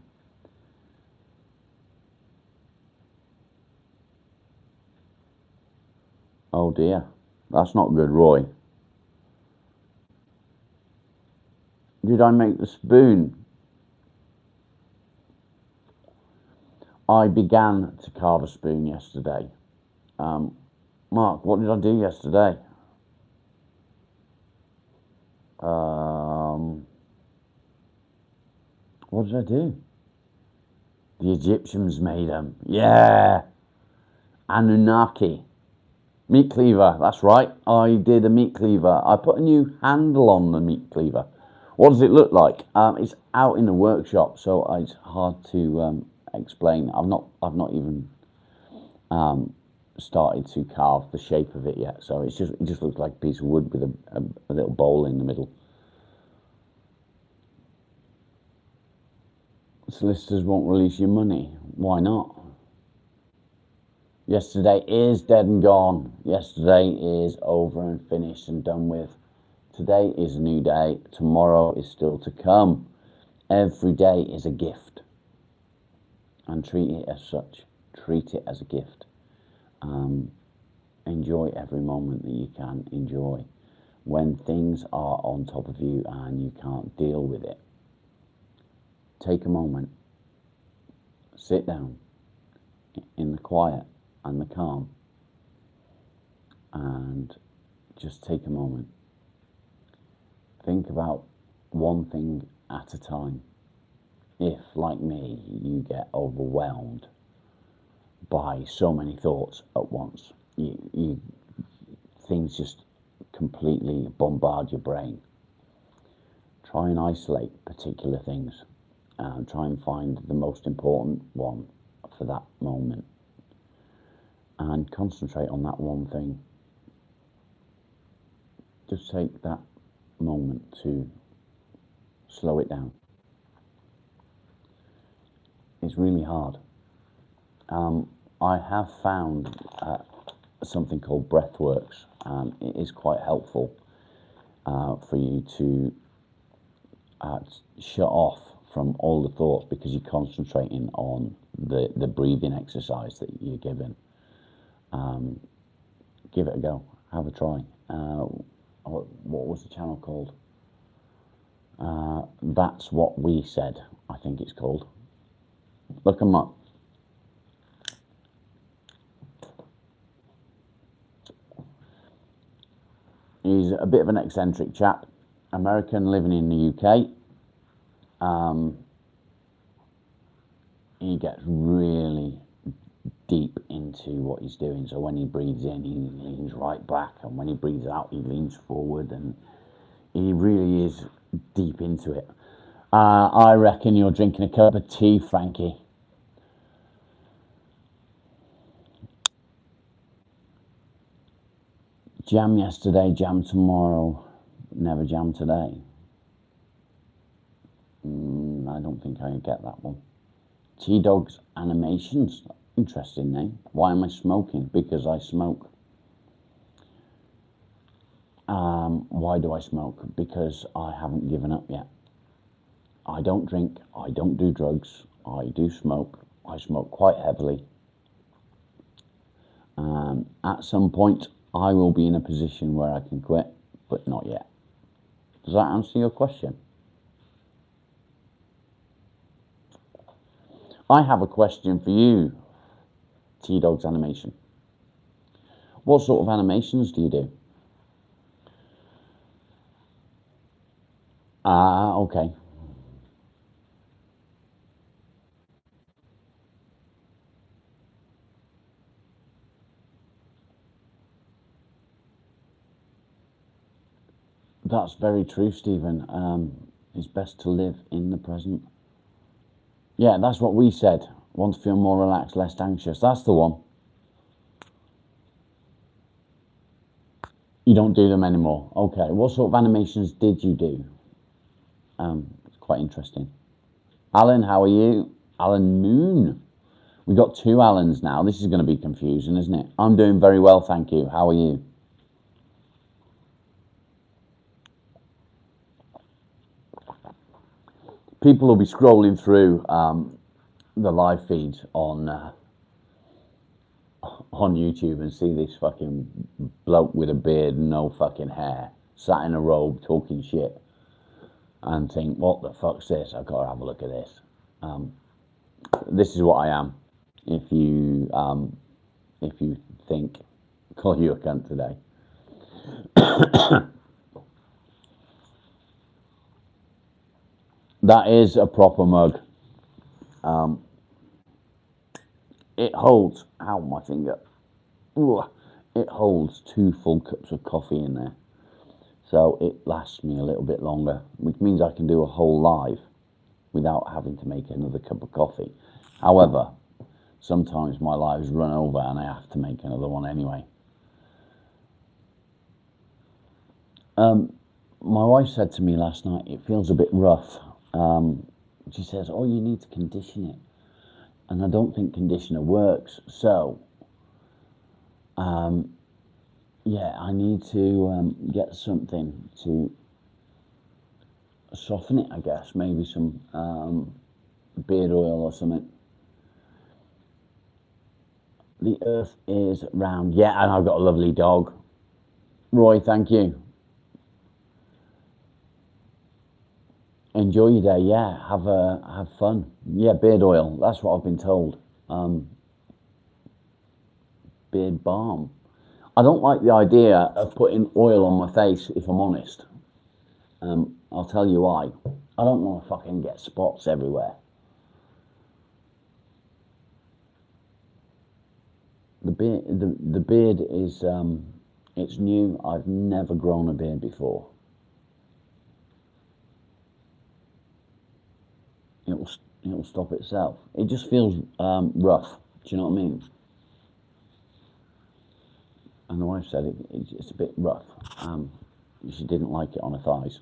Oh dear, that's not good, Roy. Did I make the spoon? I began to carve a spoon yesterday. Mark, what did I do yesterday? What did I do? The Egyptians made them. Yeah. Anunnaki. Meat cleaver, that's right. I did a meat cleaver. I put a new handle on the meat cleaver. What does it look like? It's out in the workshop, so it's hard to explain. I've not even started to carve the shape of it yet. So it just looks like a piece of wood with a little bowl in the middle. Solicitors won't release your money. Why not? Yesterday is dead and gone. Yesterday is over and finished and done with. Today is a new day. Tomorrow is still to come. Every day is a gift. And treat it as such. Treat it as a gift. Enjoy every moment that you can enjoy. When things are on top of you and you can't deal with it, take a moment. Sit down in the quiet and the calm and just take a moment. Think about one thing at a time. If, like me, you get overwhelmed by so many thoughts at once, things just completely bombard your brain. Try and isolate particular things and try and find the most important one for that moment and concentrate on that one thing. Just take that moment to slow it down. It's really hard. I have found something called Breathworks, and it is quite helpful for you to shut off from all the thoughts because you're concentrating on the breathing exercise that you're given. Give it a go. Have a try. What was the channel called? That's What We Said, I think it's called. Look them up. He's a bit of an eccentric chap, American living in the UK. He gets really deep into what he's doing. So when he breathes in, he leans right back, and when he breathes out, he leans forward, and he really is deep into it. I reckon you're drinking a cup of tea, Frankie. Jam yesterday, jam tomorrow, never jam today. I don't think I get that one. T-Dog's Animations, interesting name. Why am I smoking? Because I smoke. Why do I smoke? Because I haven't given up yet. I don't drink, I don't do drugs, I do smoke. I smoke quite heavily. At some point, I will be in a position where I can quit, but not yet. Does that answer your question? I have a question for you, T-Dog's Animation. What sort of animations do you do? Okay. That's very true, Stephen. It's best to live in the present. Yeah, that's what we said. Want to feel more relaxed, less anxious. That's the one. You don't do them anymore. Okay. What sort of animations did you do? It's quite interesting. Alan, how are you? Alan Moon. We got two Alans now. This is going to be confusing, isn't it? I'm doing very well, thank you. How are you? People will be scrolling through the live feeds on YouTube and see this fucking bloke with a beard and no fucking hair sat in a robe talking shit and think, what the fuck's this? I've got to have a look at this. This is what I am. If you think, call you a cunt today. That is a proper mug. It holds, ow, my finger. Ooh, it holds 2 full cups of coffee in there. So it lasts me a little bit longer, which means I can do a whole live without having to make another cup of coffee. However, sometimes my lives run over and I have to make another one anyway. My wife said to me last night, it feels a bit rough. She says, oh, you need to condition it. And I don't think conditioner works. So, yeah, I need to get something to soften it, I guess. Maybe some beard oil or something. The earth is round. Yeah, and I've got a lovely dog. Roy, thank you. Enjoy your day, yeah. Have fun. Yeah, beard oil. That's what I've been told. Beard balm. I don't like the idea of putting oil on my face, if I'm honest. I'll tell you why. I don't want to fucking get spots everywhere. The beard is it's new. I've never grown a beard before. It'll stop itself. It just feels rough. Do you know what I mean? And the wife said it's a bit rough. She didn't like it on her thighs.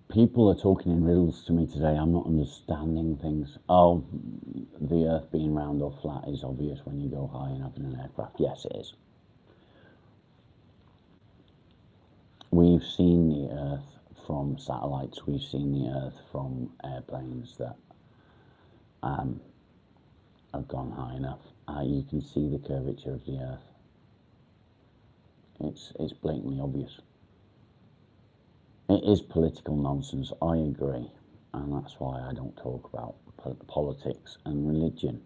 People are talking in riddles to me today. I'm not understanding things. Oh, the earth being round or flat is obvious when you go high enough in an aircraft. Yes, it is. We've seen the earth from satellites. We've seen the earth from airplanes that have gone high enough. You can see the curvature of the earth. It's blatantly obvious. It is political nonsense, I agree, and that's why I don't talk about politics and religion.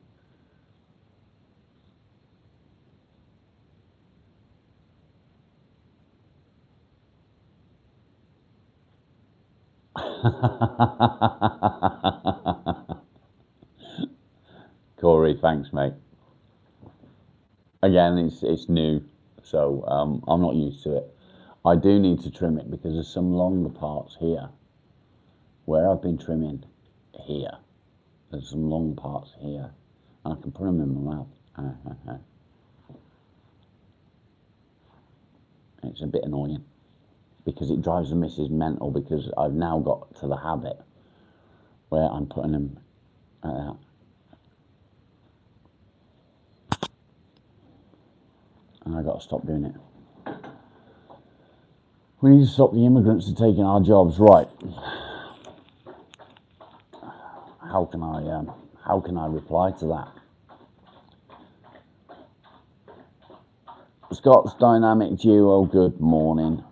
Corey, thanks, mate. Again, it's new, so I'm not used to it. I do need to trim it because there's some longer parts here where I've been trimming here. There's some long parts here, and I can put them in my mouth. It's a bit annoying because it drives the missus mental because I've now got to the habit where I'm putting them and I've got to stop doing it. We need to stop the immigrants taking our jobs, right? How can I reply to that? Scott's Dynamic Duo, good morning.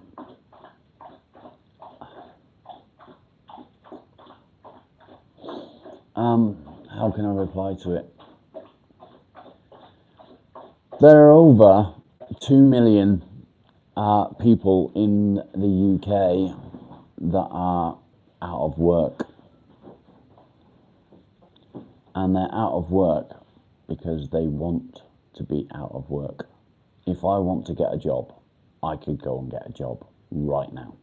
How can I reply to it? There are over 2 million people in the UK that are out of work. And they're out of work because they want to be out of work. If I want to get a job, I could go and get a job right now.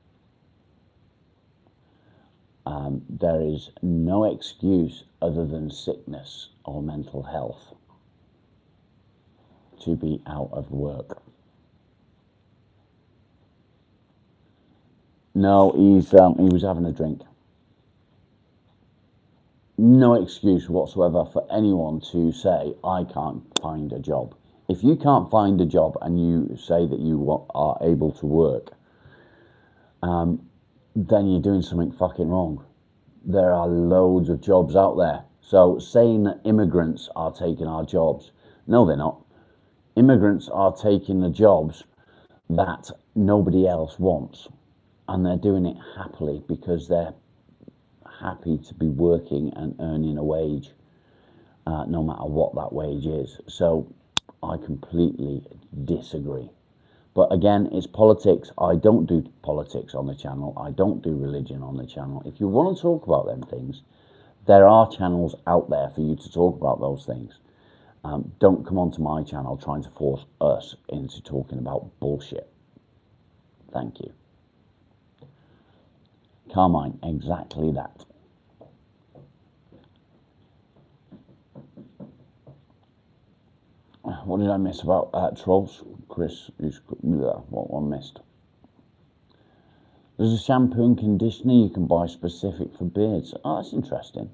There is no excuse other than sickness or mental health to be out of work. No, he was having a drink. No excuse whatsoever for anyone to say, I can't find a job. If you can't find a job and you say that you are able to work, then you're doing something fucking wrong. There are loads of jobs out there. So saying that immigrants are taking our jobs, no, they're not. Immigrants are taking the jobs that nobody else wants. and they're doing it happily because they're happy to be working and earning a wage, no matter what that wage is. So I completely disagree. But again, it's politics. I don't do politics on the channel. I don't do religion on the channel. If you want to talk about them things, there are channels out there for you to talk about those things. Don't come onto my channel trying to force us into talking about bullshit. Thank you. Carmine, exactly that. What did I miss about trolls? Chris, what one missed? There's a shampoo and conditioner you can buy specific for beards. Oh, that's interesting.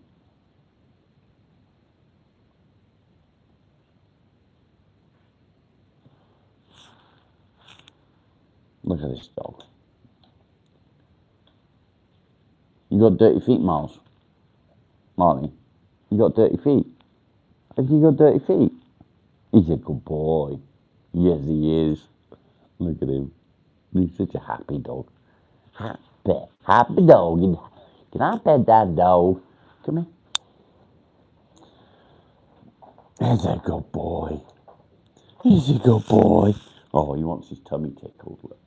Look at this dog. You got dirty feet, Miles? Marley, you got dirty feet? Have you got dirty feet? He's a good boy. Yes, he is. Look at him. He's such a happy dog. Happy dog. Can I pet that dog? Come here. He's a good boy. He's a good boy. Oh, he wants his tummy tickled. Look.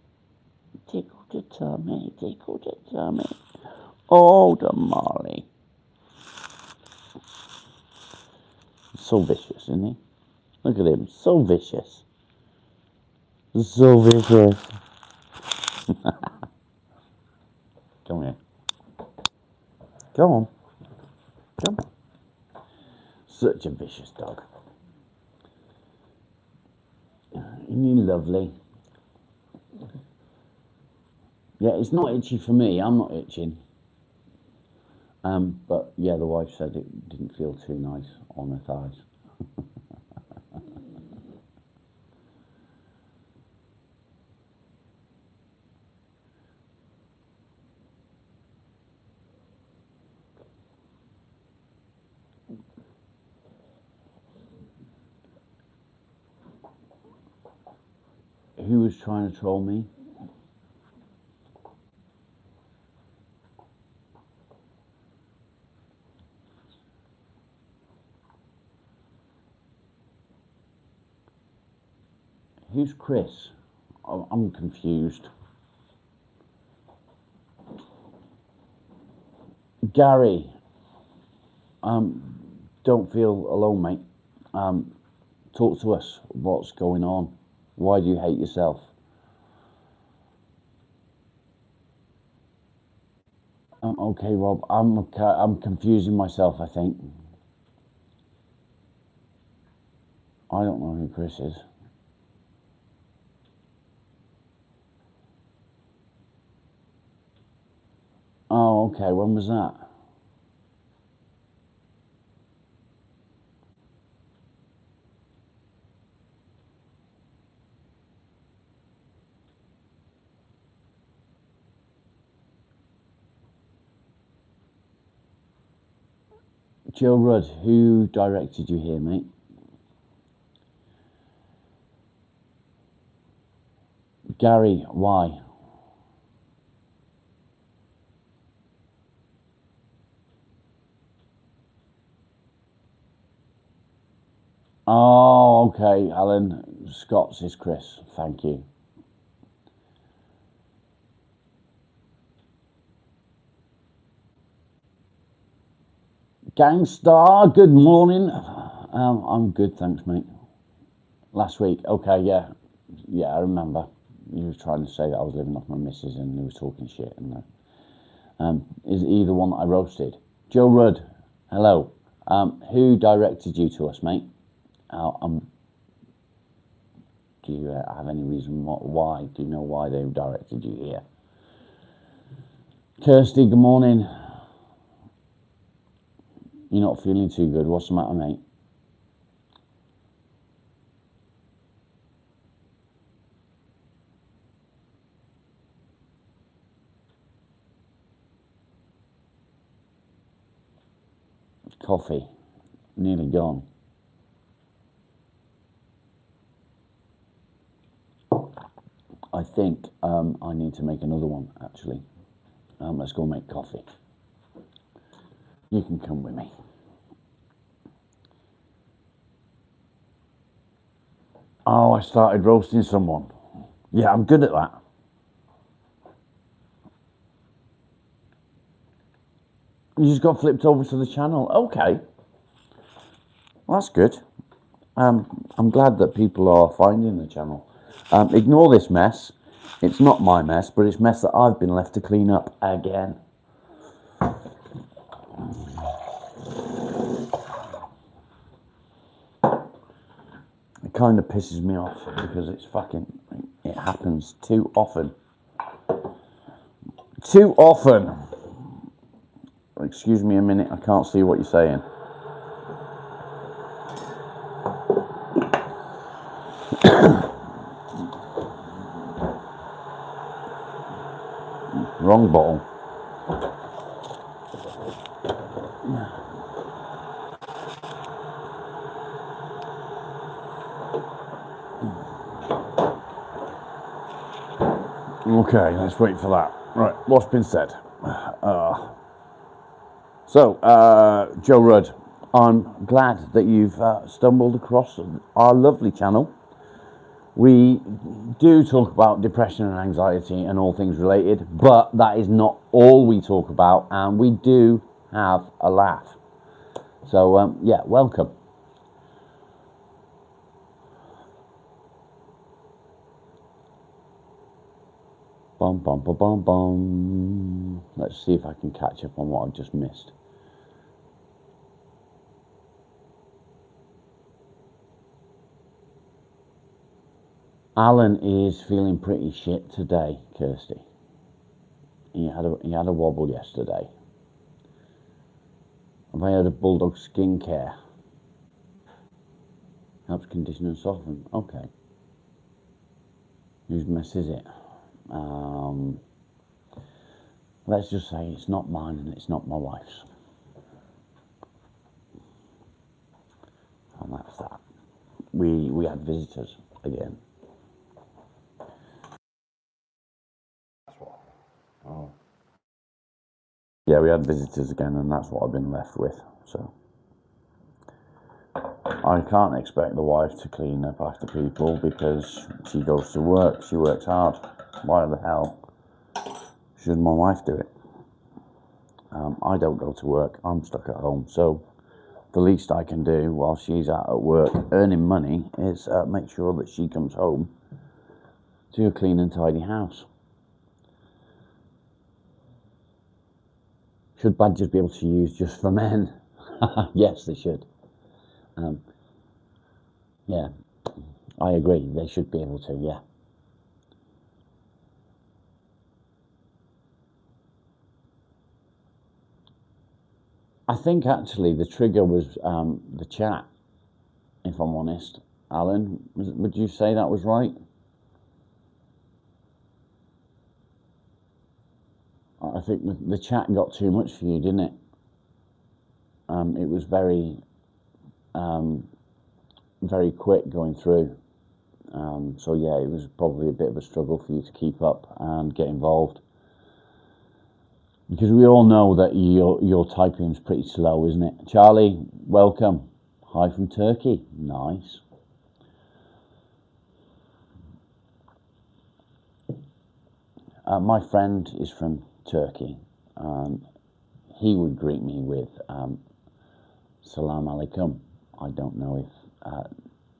Tickle the tummy, tickle the tummy. Oh, the Marley. So vicious, isn't he? Look at him. So vicious. So vicious. Come here. Come on. Come on. Such a vicious dog. Isn't he lovely? Yeah, it's not itchy for me. I'm not itching. But yeah, the wife said it didn't feel too nice on her thighs. Who was trying to troll me? Who's Chris? I'm confused. Gary, don't feel alone, mate. Talk to us. What's going on? Why do you hate yourself? Okay, Rob. I'm confusing myself, I think. I don't know who Chris is. Oh, okay. When was that? Joe Rudd, who directed you here, mate? Gary, why? Oh, okay, Alan. Scott's is Chris. Thank you. Gangstar, good morning. I'm good, thanks, mate. Last week, okay, yeah, I remember. You was trying to say that I was living off my missus and he was talking shit. And is he the one that I roasted? Joe Rudd, hello. Who directed you to us, mate? Do you have any reason why? Do you know why they directed you here? Kirsty, good morning. You're not feeling too good. What's the matter, mate? Coffee, nearly gone. I I think I need to make another one, actually. Let's go make coffee. You can come with me. Oh, I started roasting someone. Yeah, I'm good at that. You just got flipped over to the channel. Okay. Well, that's good. I'm glad that people are finding the channel. Ignore this mess. It's not my mess, but it's mess that I've been left to clean up again. It kind of pisses me off because it happens too often. Too often. Excuse me a minute, I can't see what you're saying. Wrong bottle. Okay, let's wait for that. Right, what's been said? Joe Rudd, I'm glad that you've stumbled across our lovely channel. We do talk about depression and anxiety and all things related, but that is not all we talk about, and we do have a laugh. So, yeah, welcome. Bum, bum, bum, bum, bum. Let's see if I can catch up on what I've just missed. Alan is feeling pretty shit today, Kirsty. He had a wobble yesterday. Have I had a Bulldog skincare? Helps condition and soften. Okay. Whose mess is it? Let's just say it's not mine and it's not my wife's. And that's that. We had visitors again. Oh. Yeah, we had visitors again, and that's what I've been left with. So I can't expect the wife to clean up after people because she goes to work. She works hard. Why the hell should my wife do it? I don't go to work. I'm stuck at home. So the least I can do while she's out at work earning money is make sure that she comes home to a clean and tidy house. Should badges be able to use just for men? Yes, they should. Yeah, I agree. They should be able to, yeah. I think actually the trigger was the chat, if I'm honest. Alan, would you say that was right? I think the chat got too much for you, didn't it? It was very quick going through. So yeah, it was probably a bit of a struggle for you to keep up and get involved. Because we all know that your typing is pretty slow, isn't it? Charlie, welcome. Hi from Turkey. Nice. My friend is from Turkey. He would greet me with Salam Alaikum. I don't know if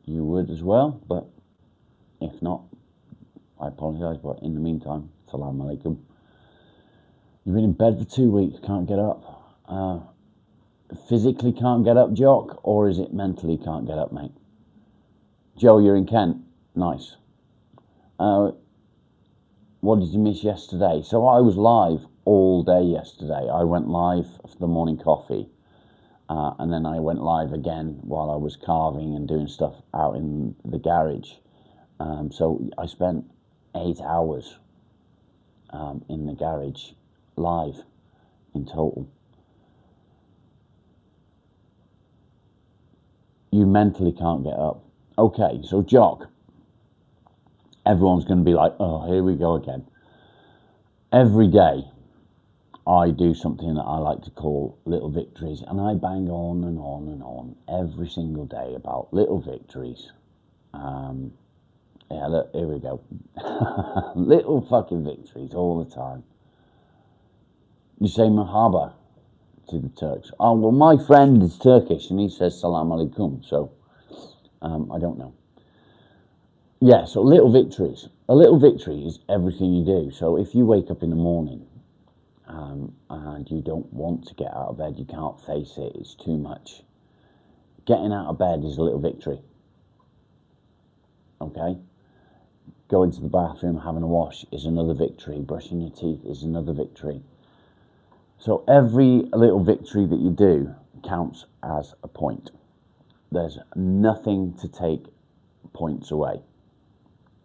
you would as well, but if not, I apologise. But in the meantime, Salam Alaikum. You've been in bed for 2 weeks, can't get up. Physically can't get up, Jock, or is it mentally can't get up, mate? Joe, you're in Kent. Nice. What did you miss yesterday? So I was live all day yesterday. I went live for the morning coffee, and then I went live again while I was carving and doing stuff out in the garage. So I spent 8 hours in the garage live in total. You mentally can't get up. Okay, so Jock, everyone's going to be like, oh, here we go again. Every day I do something that I like to call little victories, and I bang on and on and on every single day about little victories. Yeah, look, here we go. Little fucking victories all the time. You say Merhaba to the Turks. Oh, well, my friend is Turkish and he says Salam Alaikum, so I don't know. Yeah, so little victories. A little victory is everything you do. So if you wake up in the morning and you don't want to get out of bed, you can't face it, it's too much. Getting out of bed is a little victory. Okay? Going to the bathroom, having a wash is another victory. Brushing your teeth is another victory. So every little victory that you do counts as a point. There's nothing to take points away.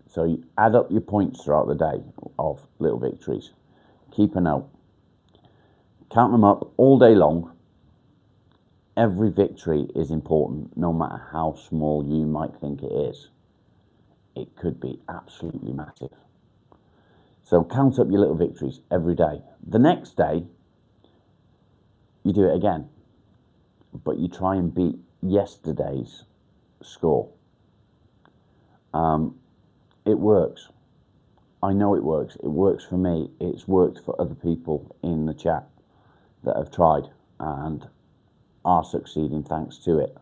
So you add up your points throughout the day of little victories. Keep a note. Count them up all day long. Every victory is important, no matter how small you might think it is. It could be absolutely massive. So count up your little victories every day. The next day, you do it again, but you try and beat yesterday's score. It works. I know it works. It works for me. It's worked for other people in the chat that have tried and are succeeding thanks to it.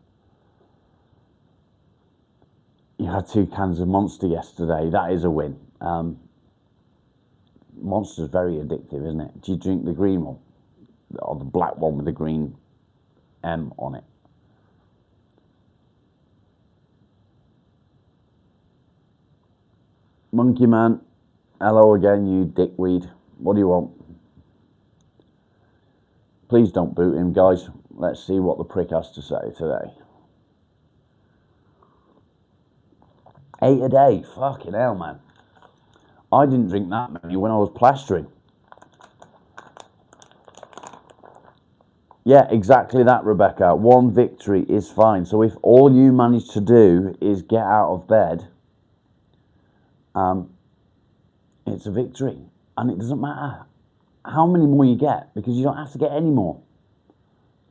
You had 2 cans of Monster yesterday. That is a win. Monster's very addictive, isn't it? Do you drink the green one? Or the black one with the green M on it? Monkey Man, hello again, you dickweed. What do you want? Please don't boot him, guys. Let's see what the prick has to say today. 8 a day, fucking hell, man. I didn't drink that many when I was plastering. Yeah, exactly that, Rebecca. 1 victory is fine. So if all you manage to do is get out of bed, it's a victory. And it doesn't matter how many more you get, because you don't have to get any more.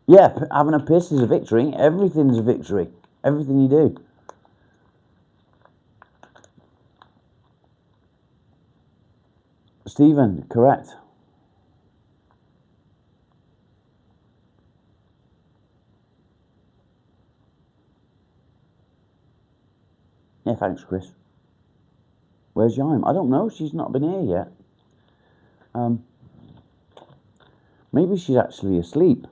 Yeah, having a piss is a victory. Everything's a victory. Everything you do. Stephen, correct. Yeah, thanks, Chris. Where's Yaim? I don't know. She's not been here yet. Maybe she's actually asleep.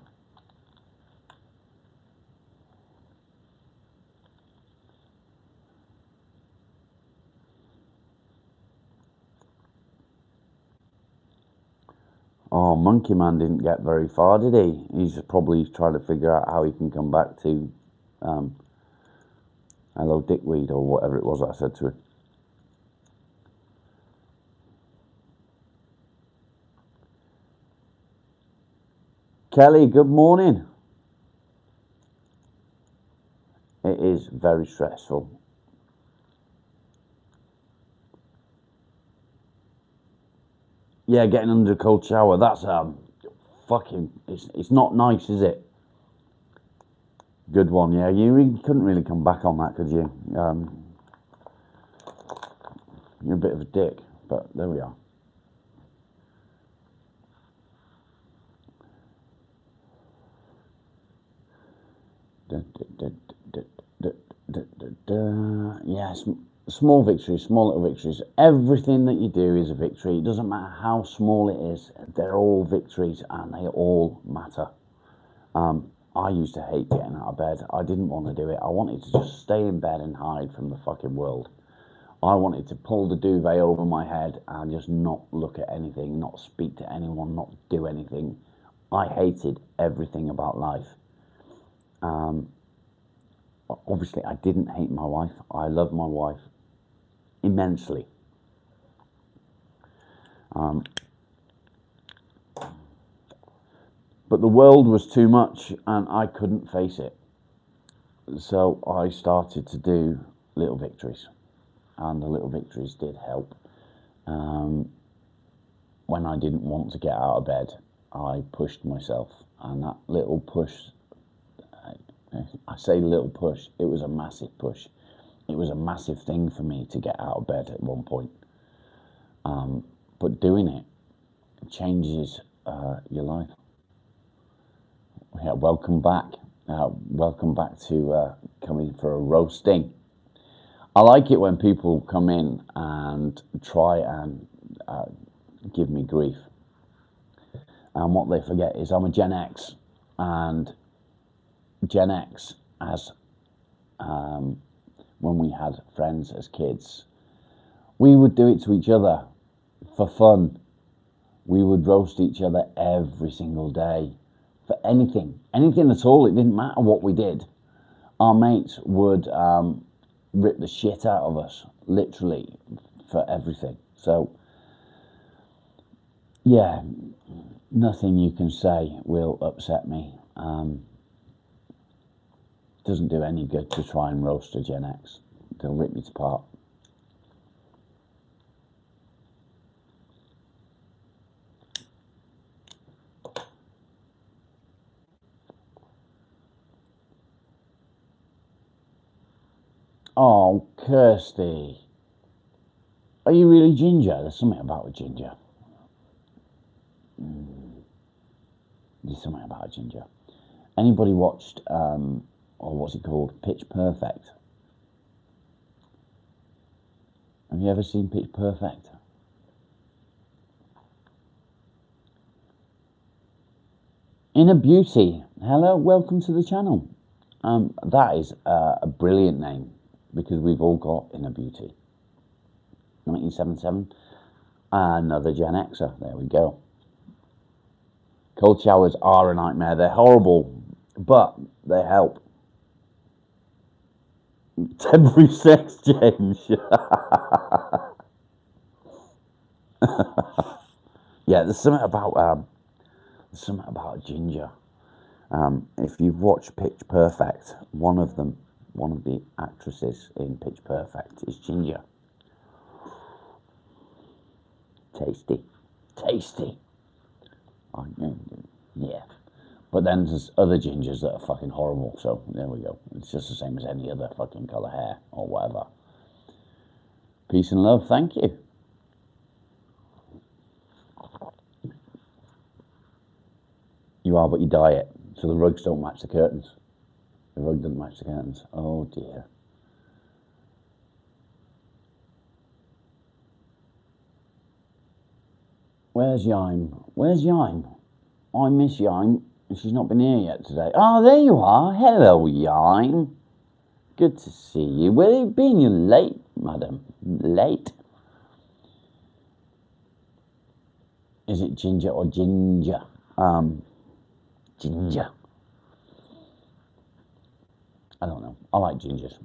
Oh, Monkey Man didn't get very far, did he? He's probably trying to figure out how he can come back to hello, dickweed, or whatever it was that I said to him. Kelly, good morning. It is very stressful. Yeah, getting under a cold shower, that's fucking, it's not nice, is it? Good one, yeah. You couldn't really come back on that, could you? You're a bit of a dick, but there we are. Yes, small victories, small little victories. Everything that you do is a victory. It doesn't matter how small it is. They're all victories and they all matter. I used to hate getting out of bed. I didn't want to do it. I wanted to just stay in bed and hide from the fucking world. I wanted to pull the duvet over my head and just not look at anything, not speak to anyone, not do anything. I hated everything about life. Obviously, I didn't hate my wife. I love my wife immensely. But the world was too much and I couldn't face it. So I started to do little victories. and the little victories did help. When I didn't want to get out of bed, I pushed myself, and that little push, I say little push, it was a massive push. It was a massive thing for me to get out of bed at one point. But doing it changes your life. Yeah, welcome back. Welcome back to coming for a roasting. I like it when people come in and try and give me grief. And what they forget is I'm a Gen X, and Gen X, as when we had friends as kids, we would do it to each other for fun. We would roast each other every single day for anything at all. It didn't matter what we did. Our mates would rip the shit out of us, literally, for everything. So, yeah, nothing you can say will upset me. Doesn't do any good to try and roast a Gen X. They'll rip me apart. Oh, Kirsty. Are you really ginger? There's something about a ginger. There's something about a ginger. Anybody watched, or what's it called, Pitch Perfect? Have you ever seen Pitch Perfect? Inner Beauty. Hello, welcome to the channel. That is a brilliant name, because we've all got Inner Beauty. 1977. Another Gen Xer. There we go. Cold showers are a nightmare. They're horrible, but they help. Temporary sex change. Yeah, there's something about ginger. If you've watched Pitch Perfect, one of the actresses in Pitch Perfect is ginger. Tasty. Yeah. But then there's other gingers that are fucking horrible, so there we go. It's just the same as any other fucking colour hair or whatever. Peace and love, thank you. You are what you diet, so the rugs don't match the curtains. The rug doesn't match the curtains. Oh dear. Where's Yime? I miss Yime. She's not been here yet today. Oh, there you are. Hello, Yime. Good to see you. Where have you been? You're late, madam. Late. Is it ginger or ginger? Ginger. I don't know. I like gingers.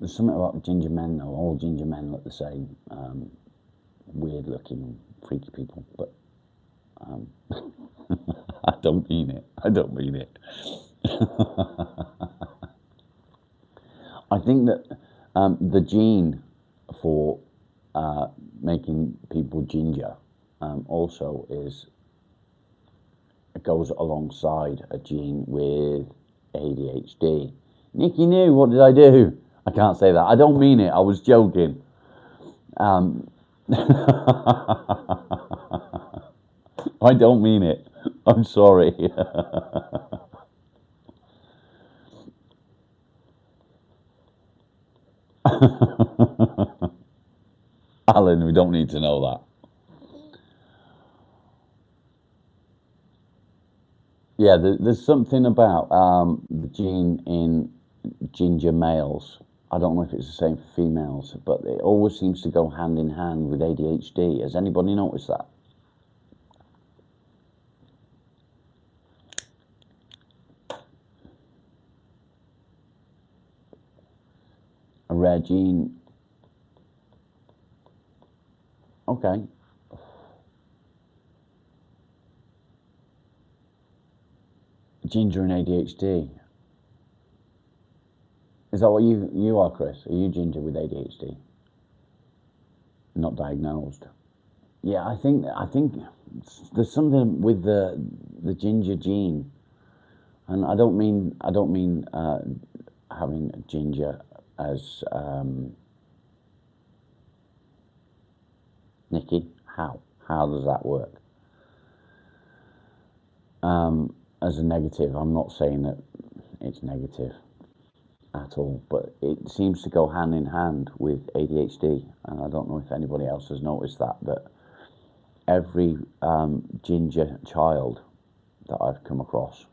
There's something about ginger men, though. All ginger men look the same. Weird looking, freaky people, but I don't mean it. I think that the gene for making people ginger also goes alongside a gene with ADHD. Nicky New, what did I do? I can't say that. I don't mean it. I was joking. I don't mean it. I'm sorry. Alan, we don't need to know that. Yeah, there's something about the gene in ginger males. I don't know if it's the same for females, but it always seems to go hand in hand with ADHD. Has anybody noticed that? A rare gene. Okay. Ginger and ADHD. Is that what you are, Chris? Are you ginger with ADHD? Not diagnosed. Yeah, I think there's something with the ginger gene, and I don't mean having ginger as Nikki. How does that work? As a negative, I'm not saying that it's negative at all, but it seems to go hand in hand with ADHD, and I don't know if anybody else has noticed that every ginger child that I've come across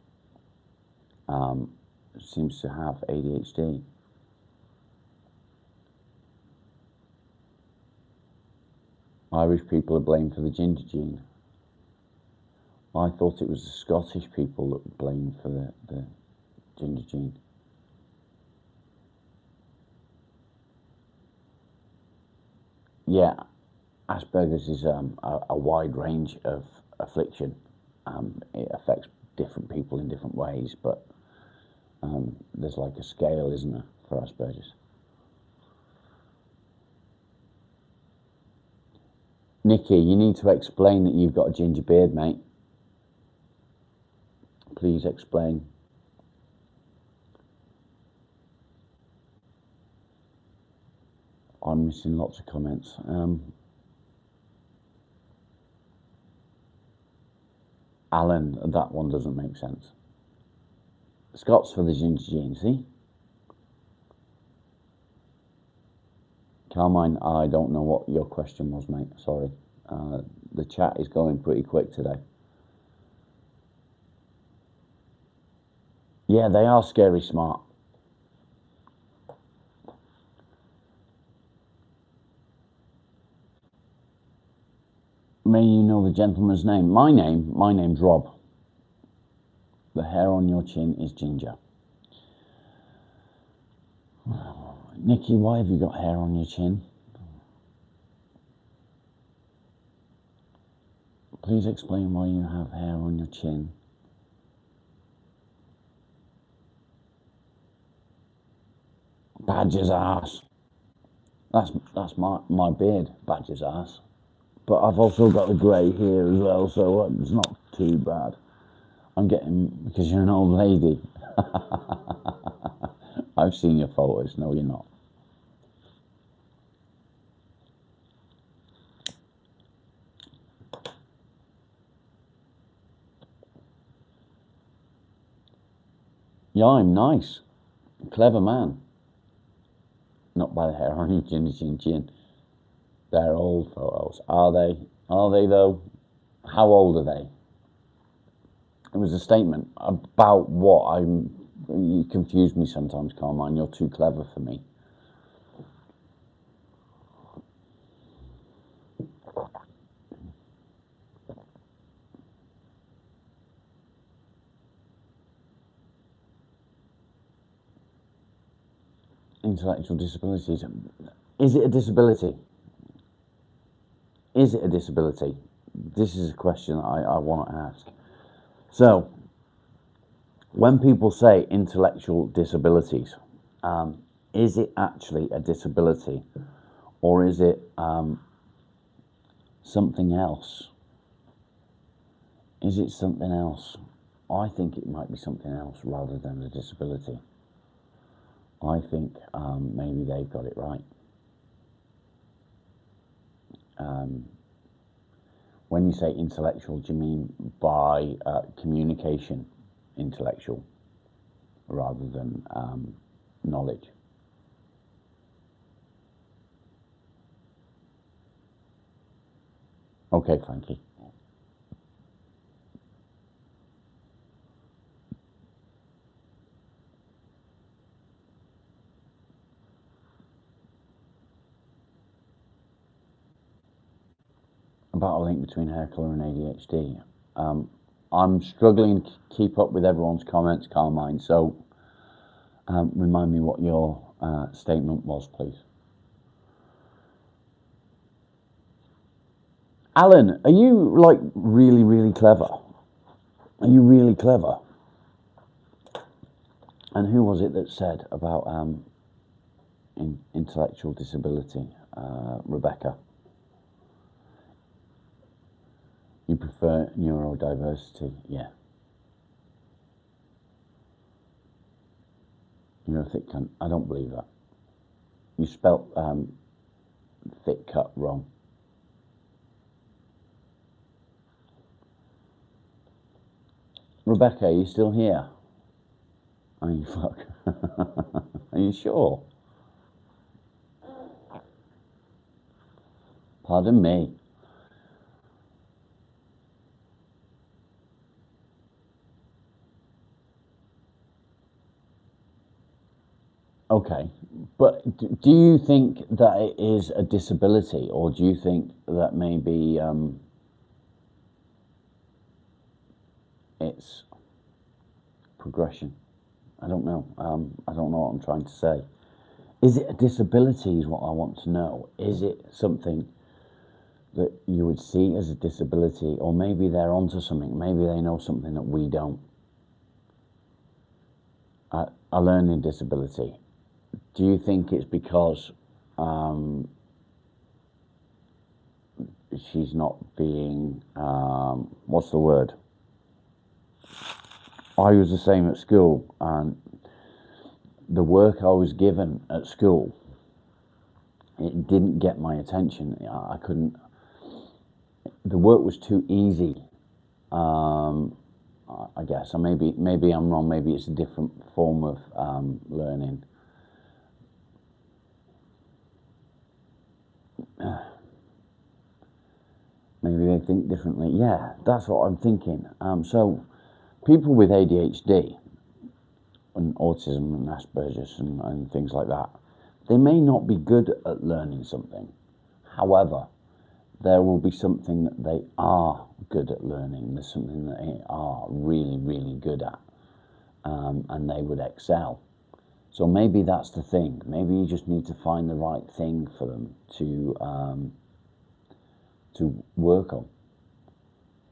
seems to have ADHD. Irish people are blamed for the ginger gene. I thought it was the Scottish people that were blamed for the ginger gene. Yeah, Asperger's is a wide range of affliction. It affects different people in different ways, but there's like a scale, isn't there, for Asperger's? Nikki, you need to explain that you've got a ginger beard, mate. Please explain. I'm missing lots of comments. Alan, that one doesn't make sense. Scott's for the ginger gene, see? Carmine, I don't know what your question was, mate. Sorry. The chat is going pretty quick today. Yeah, they are scary smart. May you know the gentleman's name. My name's Rob. The hair on your chin is ginger. Nikki, why have you got hair on your chin? Please explain why you have hair on your chin. Badger's ass. That's my beard, Badger's ass. But I've also got the grey here as well, so it's not too bad. I'm getting, because you're an old lady. I've seen your photos. No, you're not. Yeah, I'm nice. Clever man. Not by the hair on your chin. They're old photos. Are they? Are they though? How old are they? It was a statement about what you confuse me sometimes, Carmine. You're too clever for me. Intellectual disabilities. Is it a disability? Is it a disability? This is a question I want to ask. So, when people say intellectual disabilities, is it actually a disability, or is it something else? Is it something else? I think it might be something else rather than a disability. I think maybe they've got it right. When you say intellectual, do you mean by communication intellectual rather than knowledge? Okay, Frankie. About a link between hair colour and ADHD. I'm struggling to keep up with everyone's comments, Carmine, so remind me what your statement was, please. Alan, are you like really, really clever? Are you really clever? And who was it that said about intellectual disability? Rebecca. You prefer neurodiversity? Yeah. You're a thick cunt. I don't believe that. You spelt thick cut wrong. Rebecca, are you still here? Are you fuck? Are you sure? Pardon me. Okay, but do you think that it is a disability, or do you think that maybe it's progression? I don't know. I don't know what I'm trying to say. Is it a disability is what I want to know. Is it something that you would see as a disability, or maybe they're onto something, maybe they know something that we don't? A learning disability. Do you think it's because she's not being, what's the word? I was the same at school, and the work I was given at school, it didn't get my attention. I couldn't, the work was too easy. I guess, or maybe I'm wrong, maybe it's a different form of learning. Maybe they think differently. Yeah, that's what I'm thinking. So people with ADHD and autism and Asperger's and things like that, they may not be good at learning something. However, there will be something that they are good at learning. There's something that they are really, really good at, and they would excel. So maybe that's the thing. Maybe you just need to find the right thing for them to work on.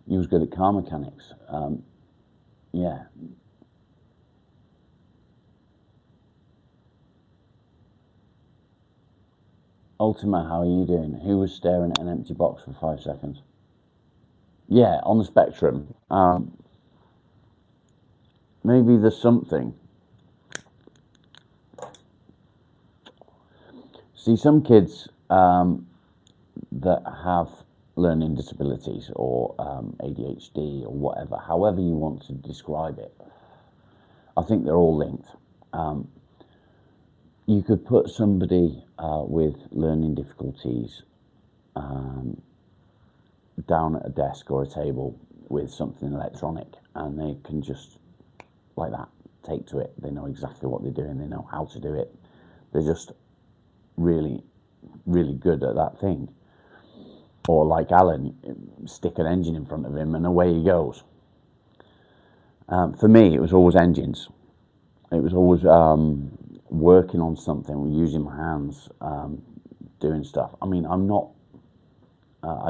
You was good at car mechanics. Yeah. Ultima, how are you doing? Who was staring at an empty box for 5 seconds? Yeah, on the spectrum. Maybe there's something. See, some kids that have learning disabilities or ADHD or whatever, however you want to describe it, I think they're all linked. You could put somebody with learning difficulties down at a desk or a table with something electronic, and they can just, like that, take to it. They know exactly what they're doing. They know how to do it. They're just really, really good at that thing. Or like Alan, stick an engine in front of him and away he goes. For me, it was always engines. It was always working on something, using my hands, doing stuff. I mean, I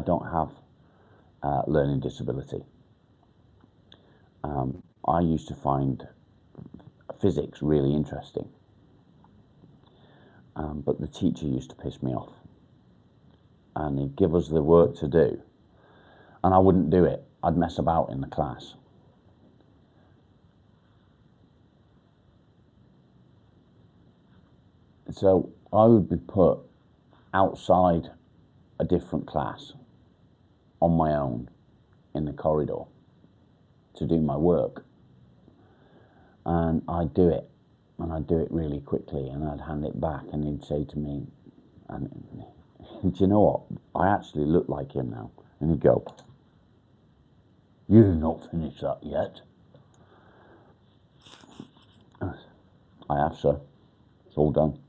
don't have learning disability. I used to find physics really interesting, but the teacher used to piss me off, and he'd give us the work to do, and I wouldn't do it. I'd mess about in the class. So I would be put outside a different class on my own in the corridor to do my work, and I'd do it, and I'd do it really quickly, and I'd hand it back, and he'd say to me, and do you know what, I actually look like him now, and he'd go, "You've not finished that yet." I have, sir. It's all done.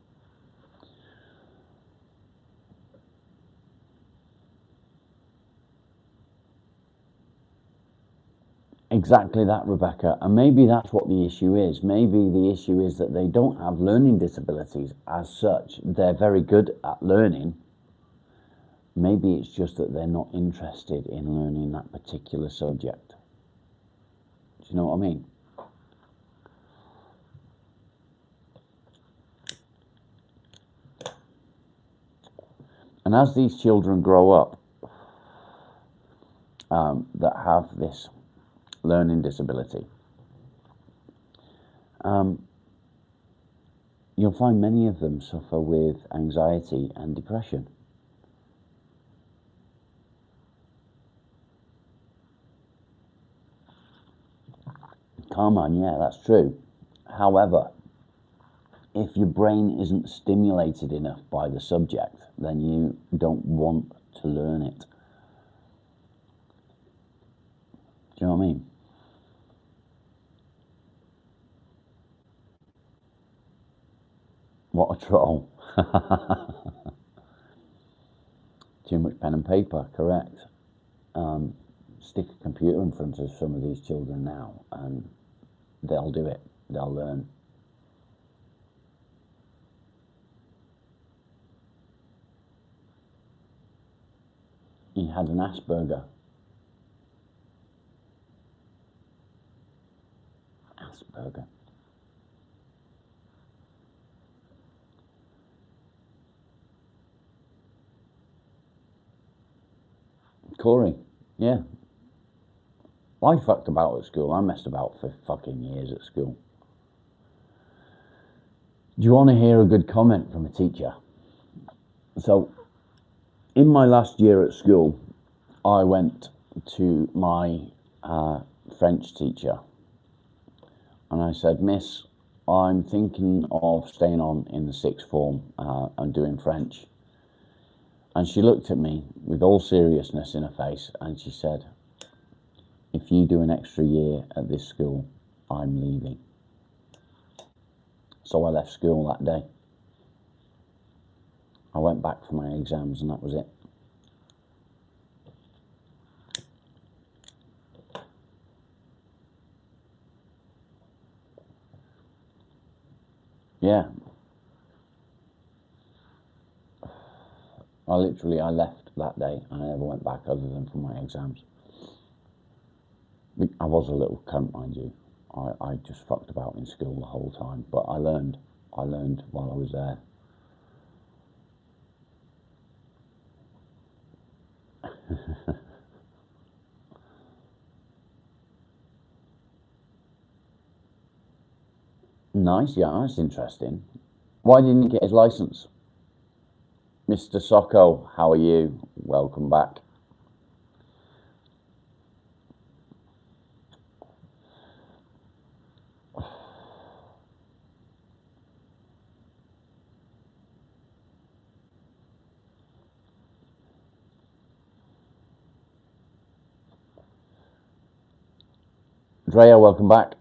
Exactly that, Rebecca. And maybe that's what the issue is. Maybe the issue is that they don't have learning disabilities as such. They're very good at learning. Maybe it's just that they're not interested in learning that particular subject. Do you know what I mean? And as these children grow up that have this learning disability, you'll find many of them suffer with anxiety and depression. Come on, yeah, that's true. However, if your brain isn't stimulated enough by the subject, then you don't want to learn it. Do you know what I mean? What a troll. Too much pen and paper, correct. Stick a computer in front of some of these children now and they'll do it. They'll learn. He had an Asperger. Asperger. Corey, yeah. I fucked about at school. I messed about for fucking years at school. Do you want to hear a good comment from a teacher? So, in my last year at school, I went to my French teacher and I said, Miss, I'm thinking of staying on in the sixth form and doing French. And she looked at me with all seriousness in her face and she said, if you do an extra year at this school, I'm leaving. So I left school that day. I went back for my exams and that was it. Yeah. I left that day and I never went back other than for my exams. I was a little cunt, mind you. I just fucked about in school the whole time, but I learned while I was there. Nice, yeah, that's interesting. Why didn't he get his license? Mr. Socko, how are you? Welcome back. Drea, welcome back.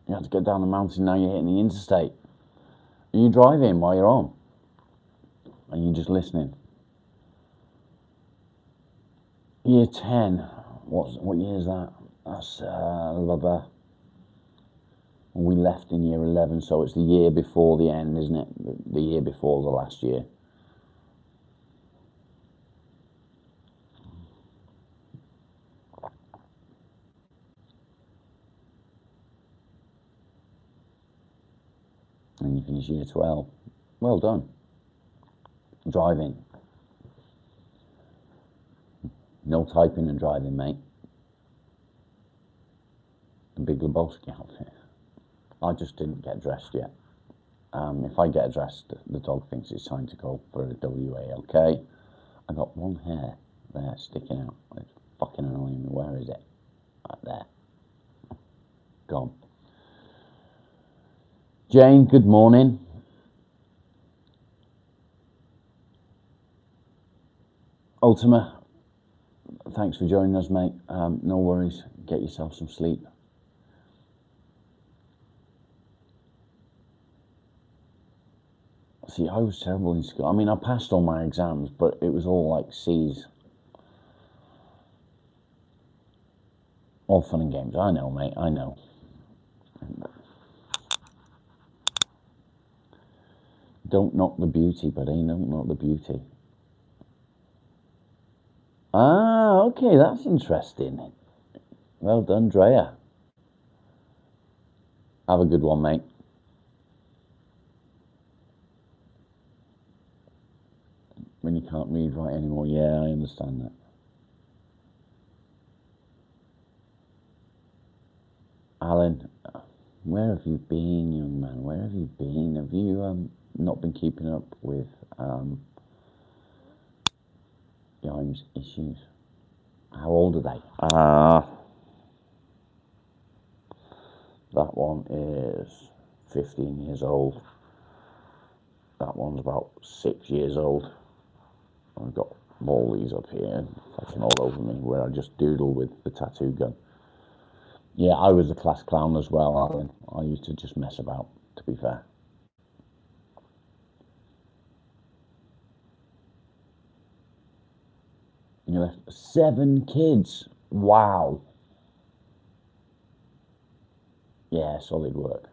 You have to get down the mountain, now you're hitting the interstate. Are you driving while you're on? Are you just listening? Year 10. What year is that? That's we left in year 11, so it's the year before the end, isn't it? The year before the last year. And you finish year 12. Well done. Driving. No typing and driving, mate. The Big Lebowski outfit. I just didn't get dressed yet. If I get dressed, the dog thinks it's time to go for a WALK. I got one hair there sticking out. It's fucking annoying me. Where is it? Right there. Gone. Jane, good morning. Ultima, thanks for joining us, mate. No worries. Get yourself some sleep. See, I was terrible in school. I mean, I passed all my exams, but it was all like C's. All fun and games. I know, mate. I know. Don't knock the beauty, buddy. Don't knock the beauty. Ah, okay. That's interesting. Well done, Drea. Have a good one, mate. When you can't read right anymore, yeah, I understand that. Alan, where have you been, young man? Where have you been? Have you not been keeping up with Jaim's issues? How old are they? That one is 15 years old. That one's about 6 years old. I've got all these up here, fucking all over me, where I just doodle with the tattoo gun. Yeah, I was a class clown as well, Alan. I used to just mess about, to be fair. You left 7 kids. Wow. Yeah, solid work.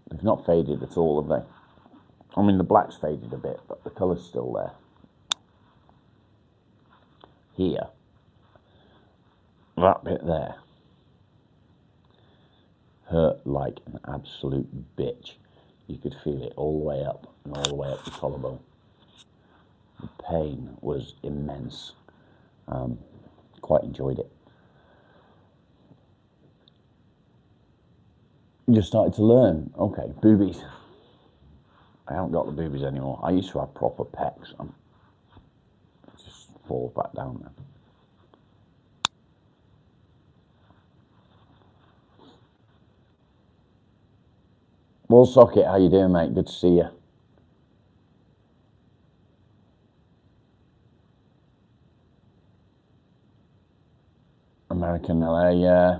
They've not faded at all, have they? I mean, the black's faded a bit, but the colour's still there. Here. That bit there. Hurt like an absolute bitch. You could feel it all the way up and all the way up the collarbone. The pain was immense. Quite enjoyed it. Just started to learn. Okay, boobies. I haven't got the boobies anymore. I used to have proper pecs. It just falls back down now. Wall Socket, how you doing, mate? Good to see you. American LA, yeah.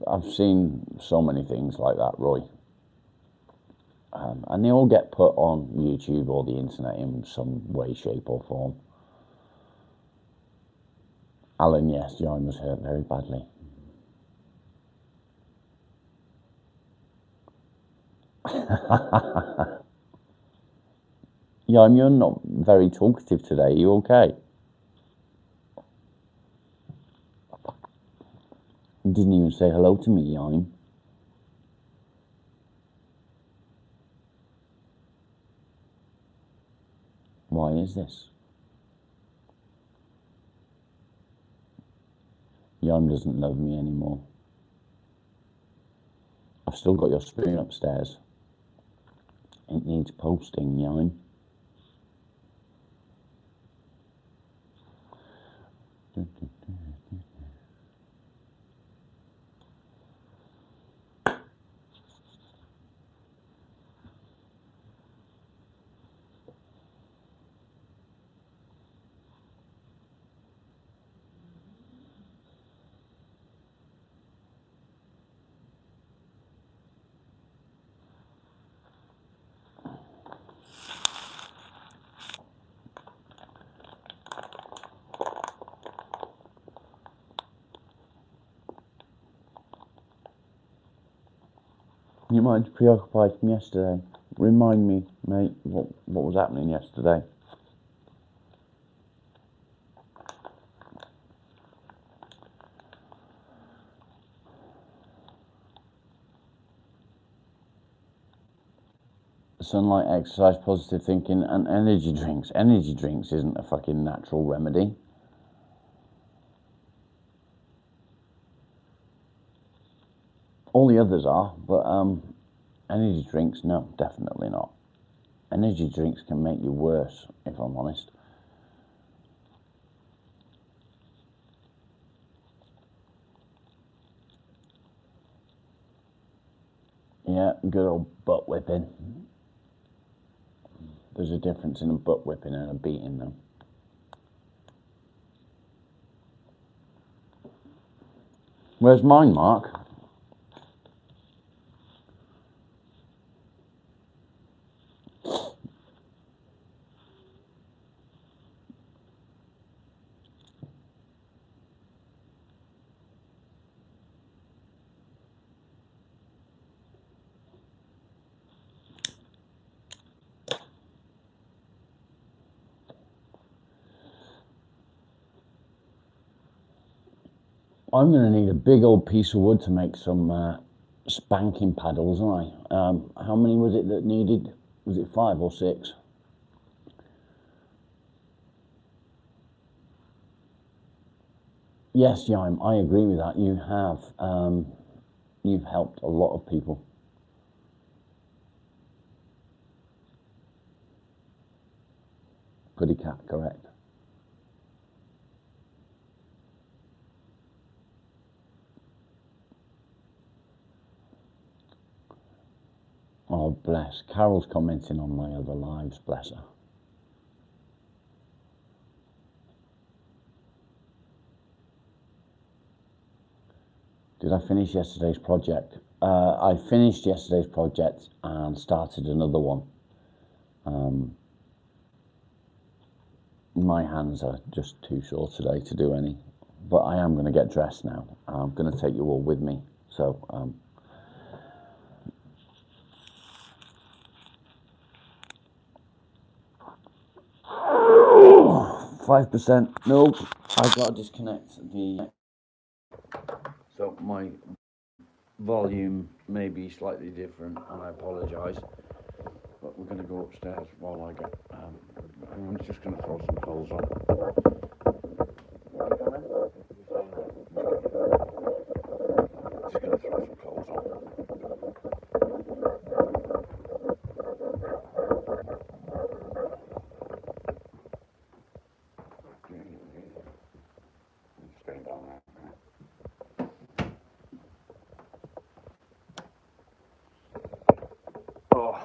I've seen so many things like that, Roy. And they all get put on YouTube or the internet in some way, shape or form. Alan, yes, John was hurt very badly. Yeah, you're not very talkative today. Are you okay? You didn't even say hello to me, Yaim. Why is this? Yaim doesn't love me anymore. I've still got your spoon upstairs. It needs posting, Yaim. You might preoccupied from yesterday. Remind me, mate, what was happening yesterday? Sunlight, exercise, positive thinking, and energy drinks. Energy drinks isn't a fucking natural remedy. All the others are, but energy drinks, no, definitely not. Energy drinks can make you worse, if I'm honest. Yeah, good old butt whipping. There's a difference in a butt whipping and a beating, though. Where's mine, Mark? I'm going to need a big old piece of wood to make some spanking paddles, aren't I? How many was it that needed? Was it 5 or 6? Yes, Jaime, I agree with that. You have. You've helped a lot of people. Pretty cat, correct. Oh, bless. Carol's commenting on my other lives, bless her. Did I finish yesterday's project? I finished yesterday's project and started another one. My hands are just too sore today to do any, but I am going to get dressed now. I'm going to take you all with me. So, 5%. Nope. I've got to disconnect the. So my volume may be slightly different, and I apologise. But we're going to go upstairs while I get. I'm just going to throw some clothes on. Just going to throw some clothes on. Staying down there. Oh.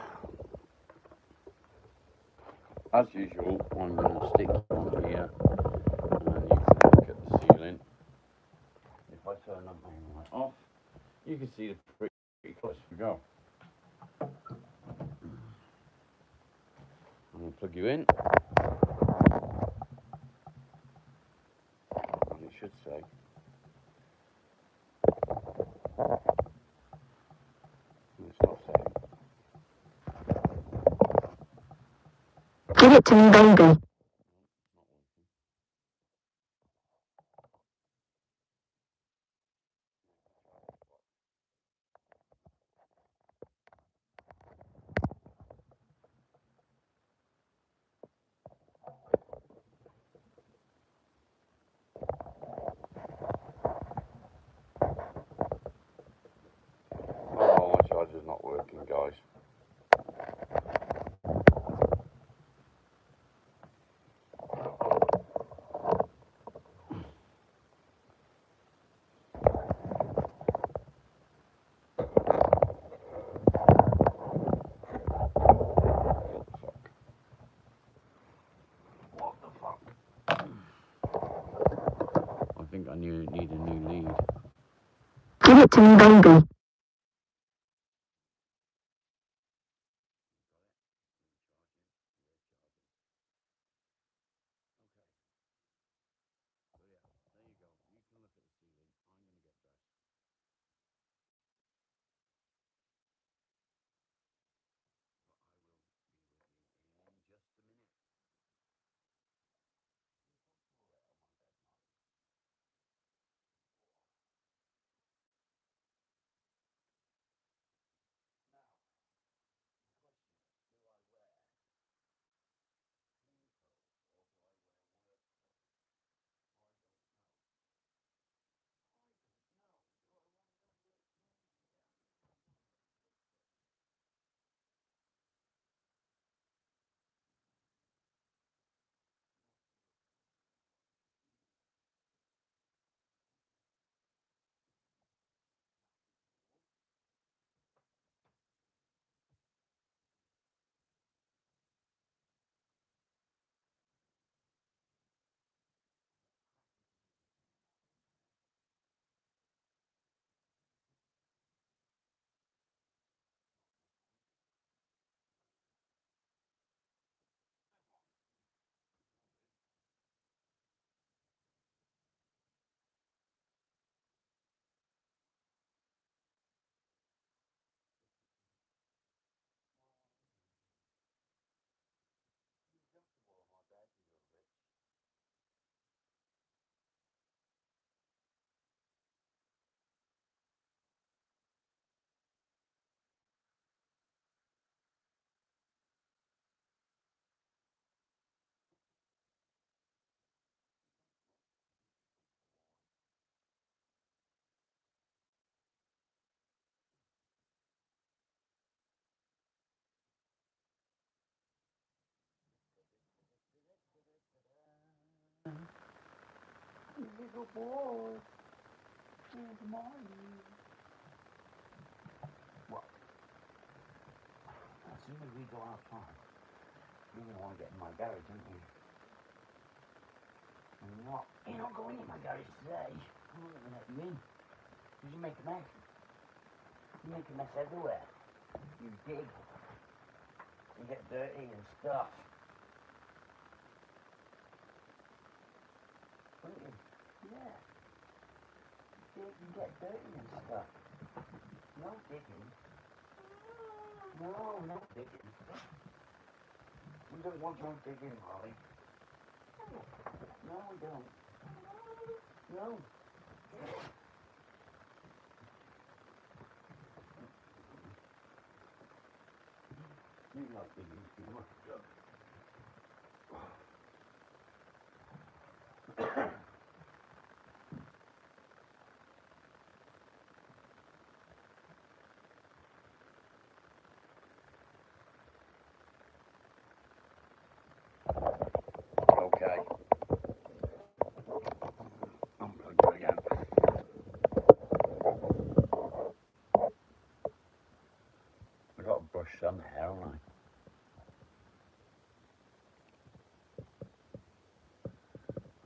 As usual, I'm going to stick on here and you can look at the ceiling. If I turn that main light off, you can see the pretty close we go. I'm going to plug you in, and it should say. It's not saying.
Give it to me, baby.
Oh, my charger's not working, guys. What the fuck? I think I need a new lead.
Give it to me, baby.
Little boy. Good morning. What? As soon as we go outside, you're going to want to get in my garage, aren't you? And what? You're not going in my garage today. I'm not going to let you in. Because you make a mess. You make a mess everywhere. You dig. You get dirty and stuff. Don't you? Yeah. You dig and get dirty and stuff. No digging. No, no digging. We don't want no digging, Molly. No, we don't. No. You like digging too much, Joe. Okay. Unplug it again. I got to brush some hair, haven't I?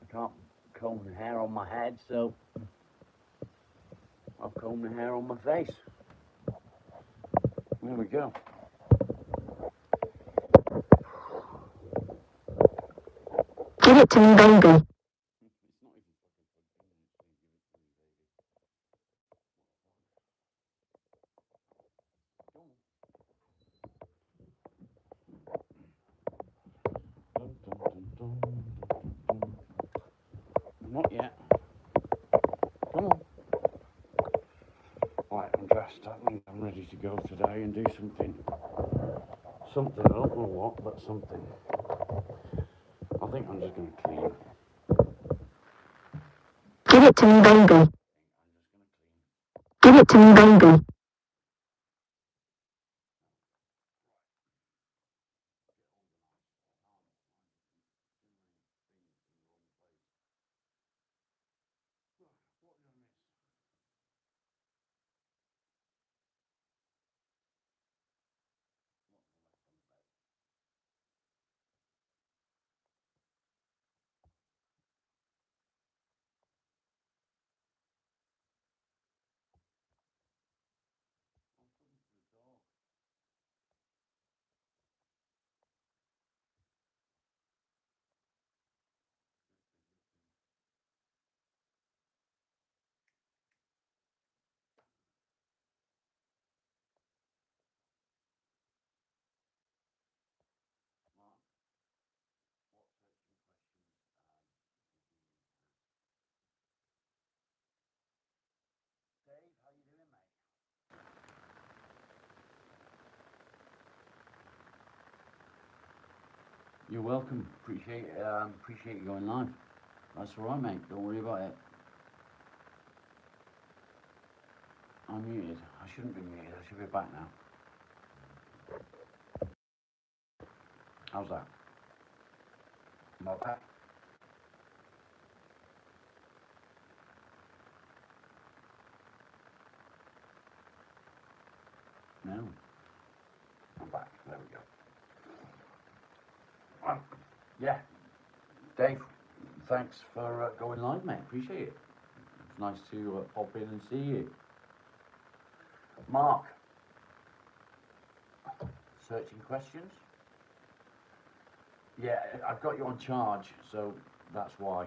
I can't comb the hair on my head, so I'll comb the hair on my face. There we go.
Give it to me, baby.
Dun, dun, dun, dun, dun, dun. Not yet. Come on. Right, I'm dressed. That means I'm ready to go today and do something. Something, I don't know what, but something. I think I'm just going to clean.
Give it to me, baby.
I'm just going to clean.
Give it to me, baby.
Dave, how you doing, mate? You're welcome. Appreciate you going live. That's all right, mate. Don't worry about it. I'm muted. I shouldn't be muted. I should be back now. How's that? Am I back? No. I'm back. There we go. Yeah. Dave, thanks for going live, mate. Appreciate it. It's nice to pop in and see you. Mark, searching questions? Yeah, I've got you on charge, so that's why.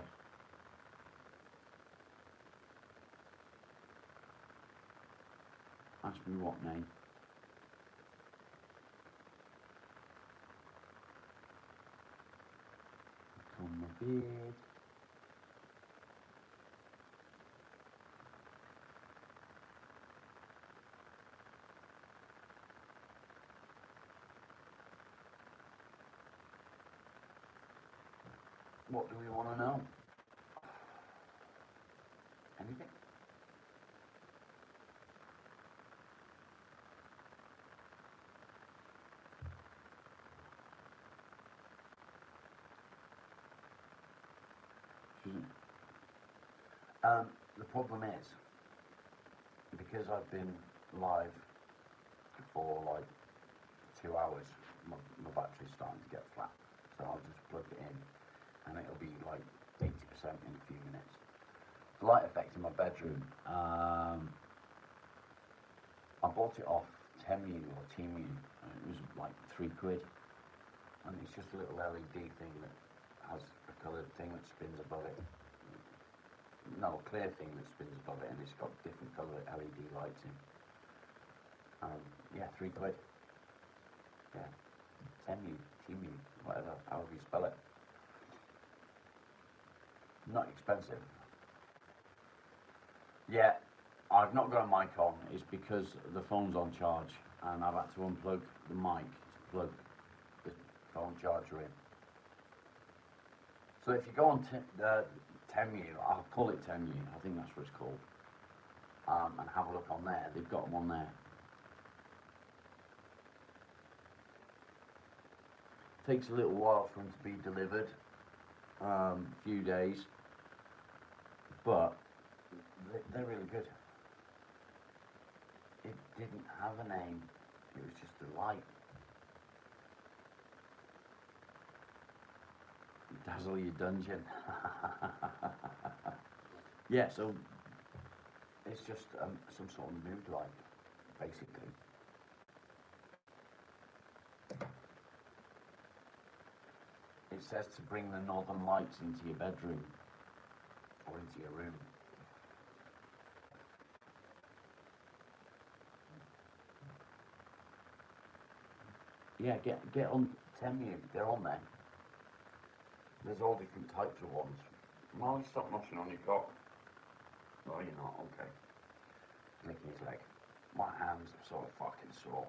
Ask me what name. On my beard. What do we want to know? Anything?
The problem is, because I've been live for like 2 hours, my battery's starting to get flat. So I'll just plug it in and it'll be like 80% in a few minutes. The light effect in my bedroom, I bought it off Temu or Temu, and it was like £3. And it's just a little LED thing that has a coloured thing that spins above it. No, a clear thing that spins above it, and it's got different colour LED lights in. Yeah, £3. Yeah, Temu, whatever, however you spell it. Not expensive. Yeah, I've not got a mic on. It's because the phone's on charge, and I've had to unplug the mic to plug the phone charger in. So if you go on Temu, I'll call it Temu, I think that's what it's called, and have a look on there, they've got one there. Takes a little while for them to be delivered, a few days, but they're really good. It didn't have a name, it was just a light. Dazzle your dungeon. Yeah, so it's just some sort of mood light, basically. It says to bring the northern lights into your bedroom or into your room. Yeah, get on Temu, they're on there. There's all different types of ones. Molly, stop mushing on your cock. Oh, you're not, okay. Licking his leg. My hands are so fucking sore.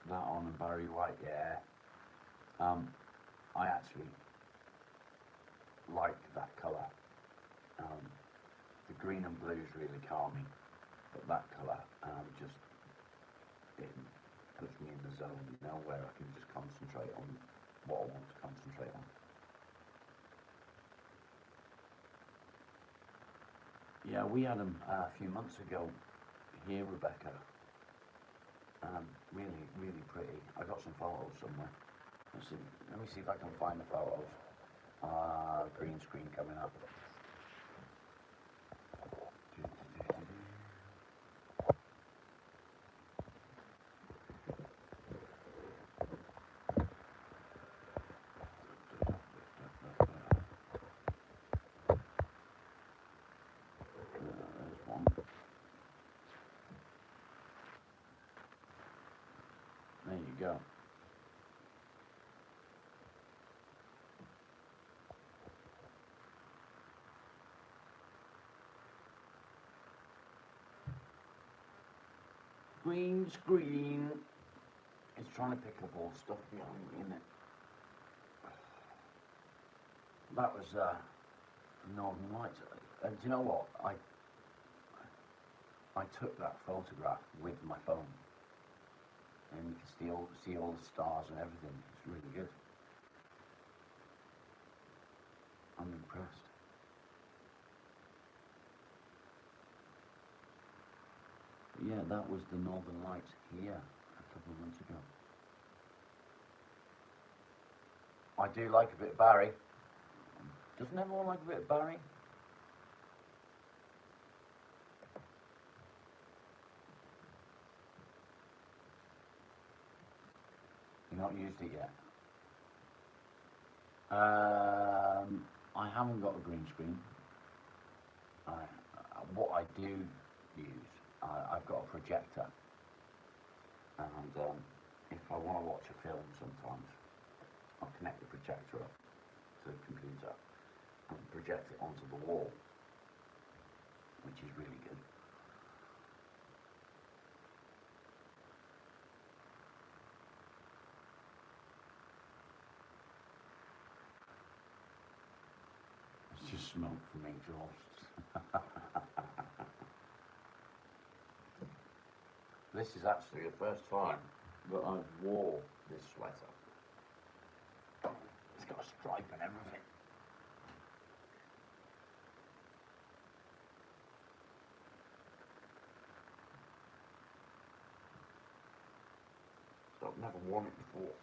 That on a Barry White, yeah. I actually like that colour. The green and blue is really calming, but that colour just it puts me in the zone, you know, where I can just concentrate on what I want to concentrate on. Yeah, we had them a few months ago here, Rebecca. Really, really pretty. I got some photos somewhere. Let me see if I can find the photos. Green screen coming up. There's one. There you go. Green screen. It's trying to pick up all the stuff behind me, isn't it? That was Northern Lights. And do you know what? I took that photograph with my phone, and you can see all the stars and everything. It's really good. I'm impressed. Yeah, that was the Northern Lights here a couple of months ago. I do like a bit of Barry. Doesn't everyone like a bit of Barry? You've not used it yet? I haven't got a green screen. What I do use, I've got a projector, and if I want to watch a film sometimes, I'll connect the projector up to the computer and project it onto the wall, which is really good. It's just smoke from exhausts. this is actually the first time that I've wore this sweater. It's got a stripe and everything. So I've never worn it before.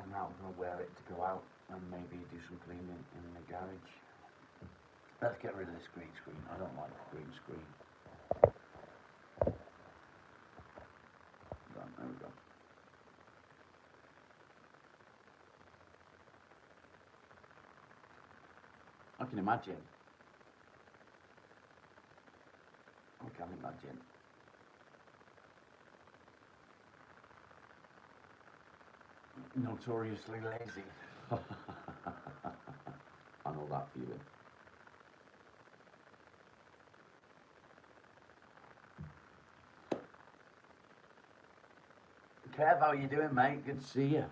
And now I'm going to wear it to go out and maybe do some cleaning in the garage. Let's get rid of this green screen. I don't like the green screen. There we go. I can imagine. Notoriously lazy. I know that feeling. Kev, how you doing, mate? Good to see you.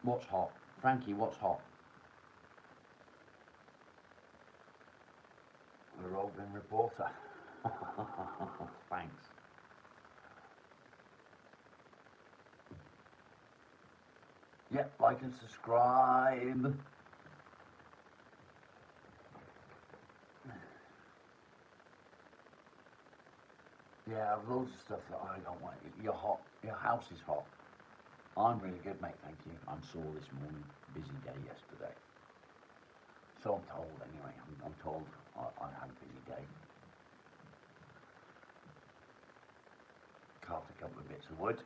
What's hot? Frankie, what's hot? The roving reporter. Thanks. Yep, like and subscribe. Yeah, I've loads of stuff that I don't like. You're hot. Your house is hot. I'm really good, mate, thank you. I'm sore this morning. Busy day yesterday. So I'm told, anyway. I'm told I had a busy day. Carved a couple of bits of wood.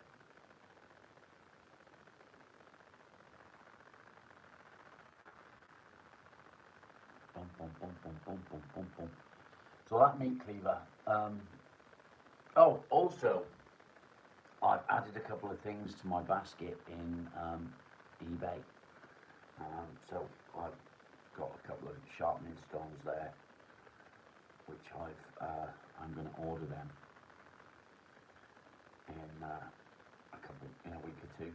Bum, bum, bum, bum, bum, bum, bum, bum. So that meat cleaver. Oh, also, I've added a couple of things to my basket in eBay. So I've got a couple of sharpening stones there, which I'm going to order them in a week or two.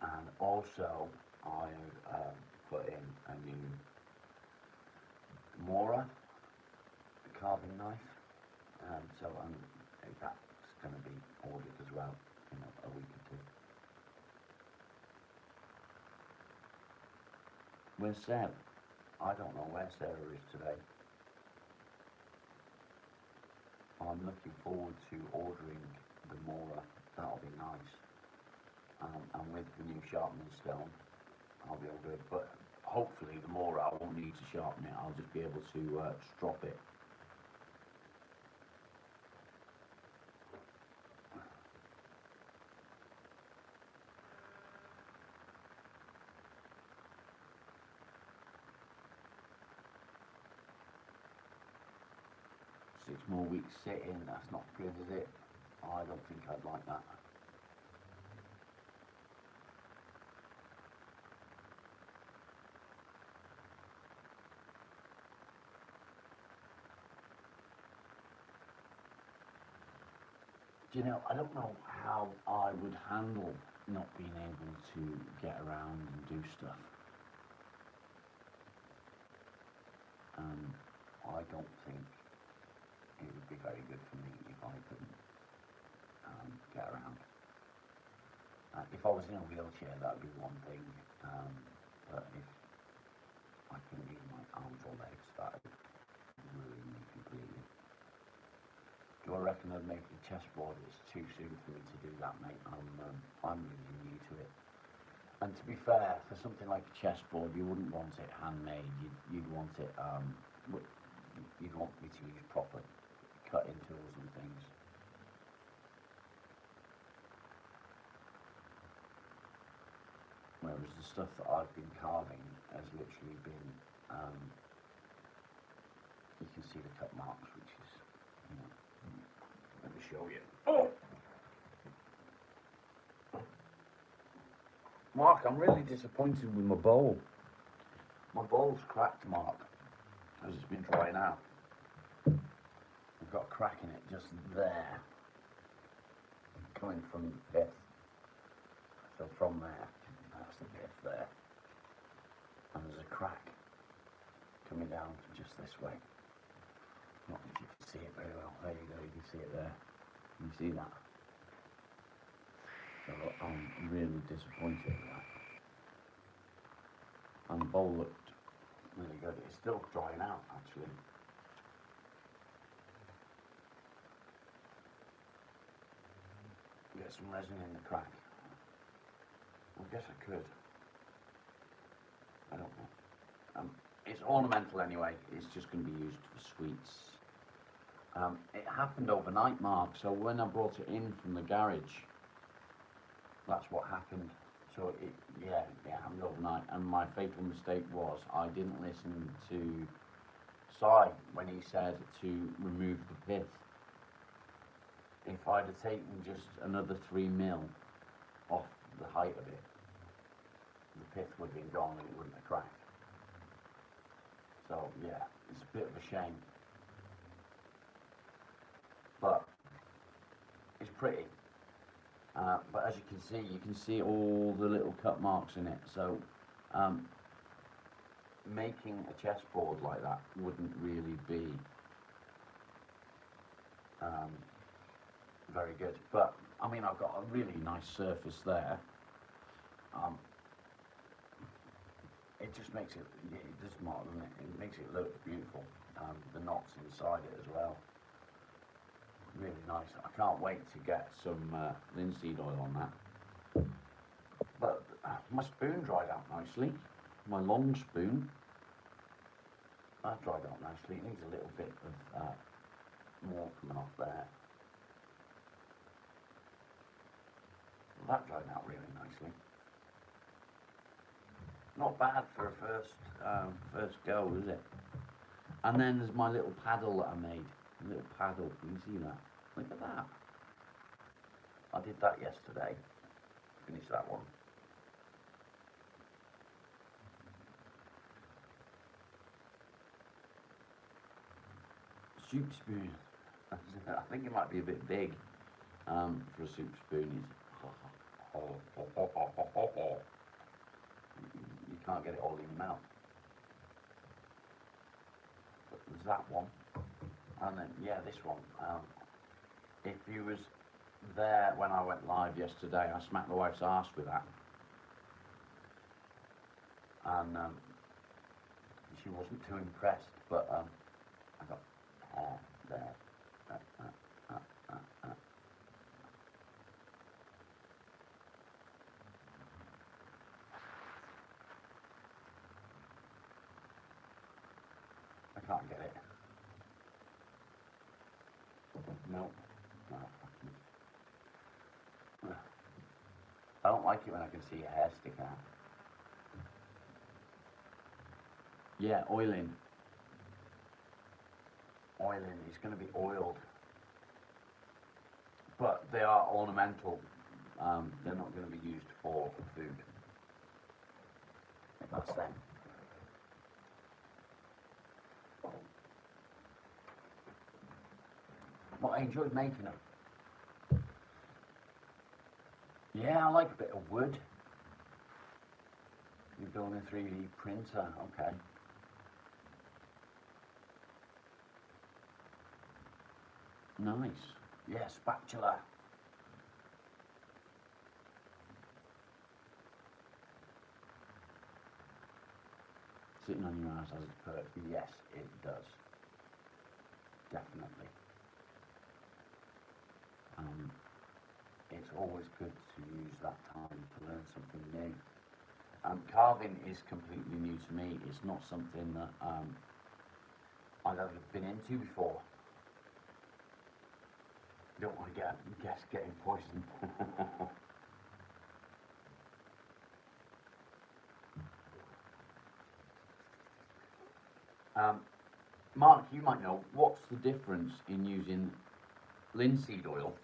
And also I've put in a new Mora carving knife. So that's going to be ordered as well in a week or two. Where's Sarah? I don't know where Sarah is today. I'm looking forward to ordering the Mora. That'll be nice. And with the new sharpening stone, I'll be able to do it. But hopefully the Mora, I won't need to sharpen it. I'll just be able to strop it. Six more weeks sitting, that's not good, is it? I don't think I'd like that. Do you know, I don't know how I would handle not being able to get around and do stuff. I don't think it would be very good for me if I couldn't get around. If I was in a wheelchair, that would be one thing, but if I couldn't use my arms or legs, that would ruin me completely. Do I reckon I'd make a chessboard? It's too soon for me to do that, mate. I'm really new to it. And to be fair, for something like a chessboard, you wouldn't want it handmade. You'd want it, you'd want me to use proper cutting tools and things. Whereas the stuff that I've been carving has literally been, you can see the cut marks, which is, let me show you. Oh! Mark, I'm really disappointed with my bowl. My bowl's cracked, Mark, because it's been drying out. I've got a crack in it just there, coming from the pith. So from there, that's the pith there. And there's a crack coming down just this way. Not if you can see it very well. There you go, you can see it there. Can you see that? So I'm really disappointed with that. And the bowl looked really good. It's still drying out actually. Get some resin in the crack. I guess I could. I don't know. It's ornamental anyway. It's just going to be used for sweets. It happened overnight, Mark. So when I brought it in from the garage, that's what happened. So it happened overnight. And my fatal mistake was I didn't listen to Si when he said to remove the pith. If I'd have taken just another 3 mil off the height of it, the pith would have been gone and it wouldn't have cracked. So yeah, it's a bit of a shame. But it's pretty. But as you can see all the little cut marks in it. So making a chessboard like that wouldn't really be very good. But I mean, I've got a really nice surface there. It just makes it, it does not, doesn't it? It makes it look beautiful. The knots inside it as well. Really nice. I can't wait to get some linseed oil on that. But my spoon dried out nicely. My long spoon. That dried out nicely. It needs a little bit of more coming off there. That dried out really nicely. Not bad for a first go, is it? And then there's my little paddle that I made. A little paddle, can you see that? Look at that. I did that yesterday. Finished that one. Soup spoon. I think it might be a bit big for a soup spoon. You can't get it all in your mouth. But there's that one. And then, yeah, this one. If you was there when I went live yesterday, I smacked my wife's arse with that. And she wasn't too impressed, but I got hair there. I can't get it. No. I don't like it when I can see your hair stick out. Yeah, oiling. Oiling, it's going to be oiled. But they are ornamental. They're not going to be used for food. That's them. But I enjoyed making them. Yeah, I like a bit of wood. You're building a 3D printer, okay. Nice. Yeah, spatula. Sitting on your ass has a perk. Yes, it does. Definitely. It's always good to use that time to learn something new. Carving is completely new to me. It's not something that I've ever been into before. You don't want to guess getting poisoned. Mark, you might know, what's the difference in using linseed oil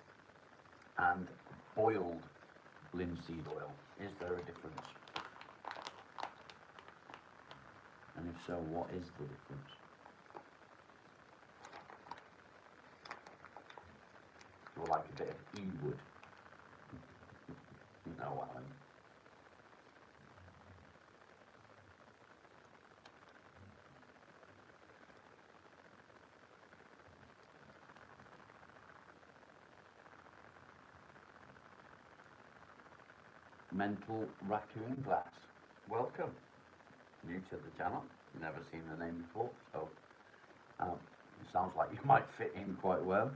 and boiled linseed oil? Is there a difference? And if so, what is the difference? Do I like a bit of e-wood? No, Alan.
Mental Raccoon Glass. Welcome. New to the channel. Never seen the name before, so it sounds like you might fit in quite well.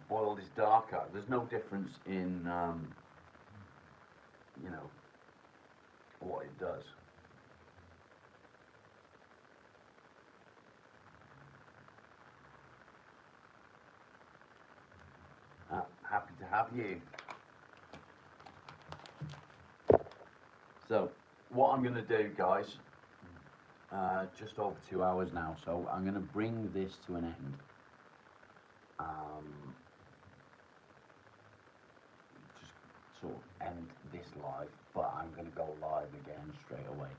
Boiled is darker. There's no difference in, you know, what it does. Happy to have you. So, what I'm going to do, guys, just over 2 hours now, so I'm going to bring this to an end. Just sort of end this live, but I'm going to go live again straight away.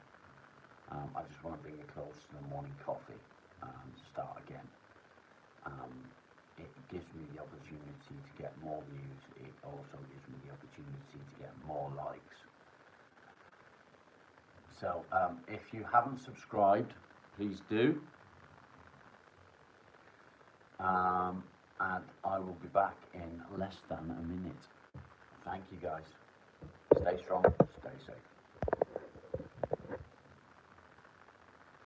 I just want to bring it close to the morning coffee and start again. It gives me the opportunity to get more views. It also gives me the opportunity to get more likes. So if you haven't subscribed, please do. And I will be back in less than a minute. Thank you guys. Stay strong, stay safe.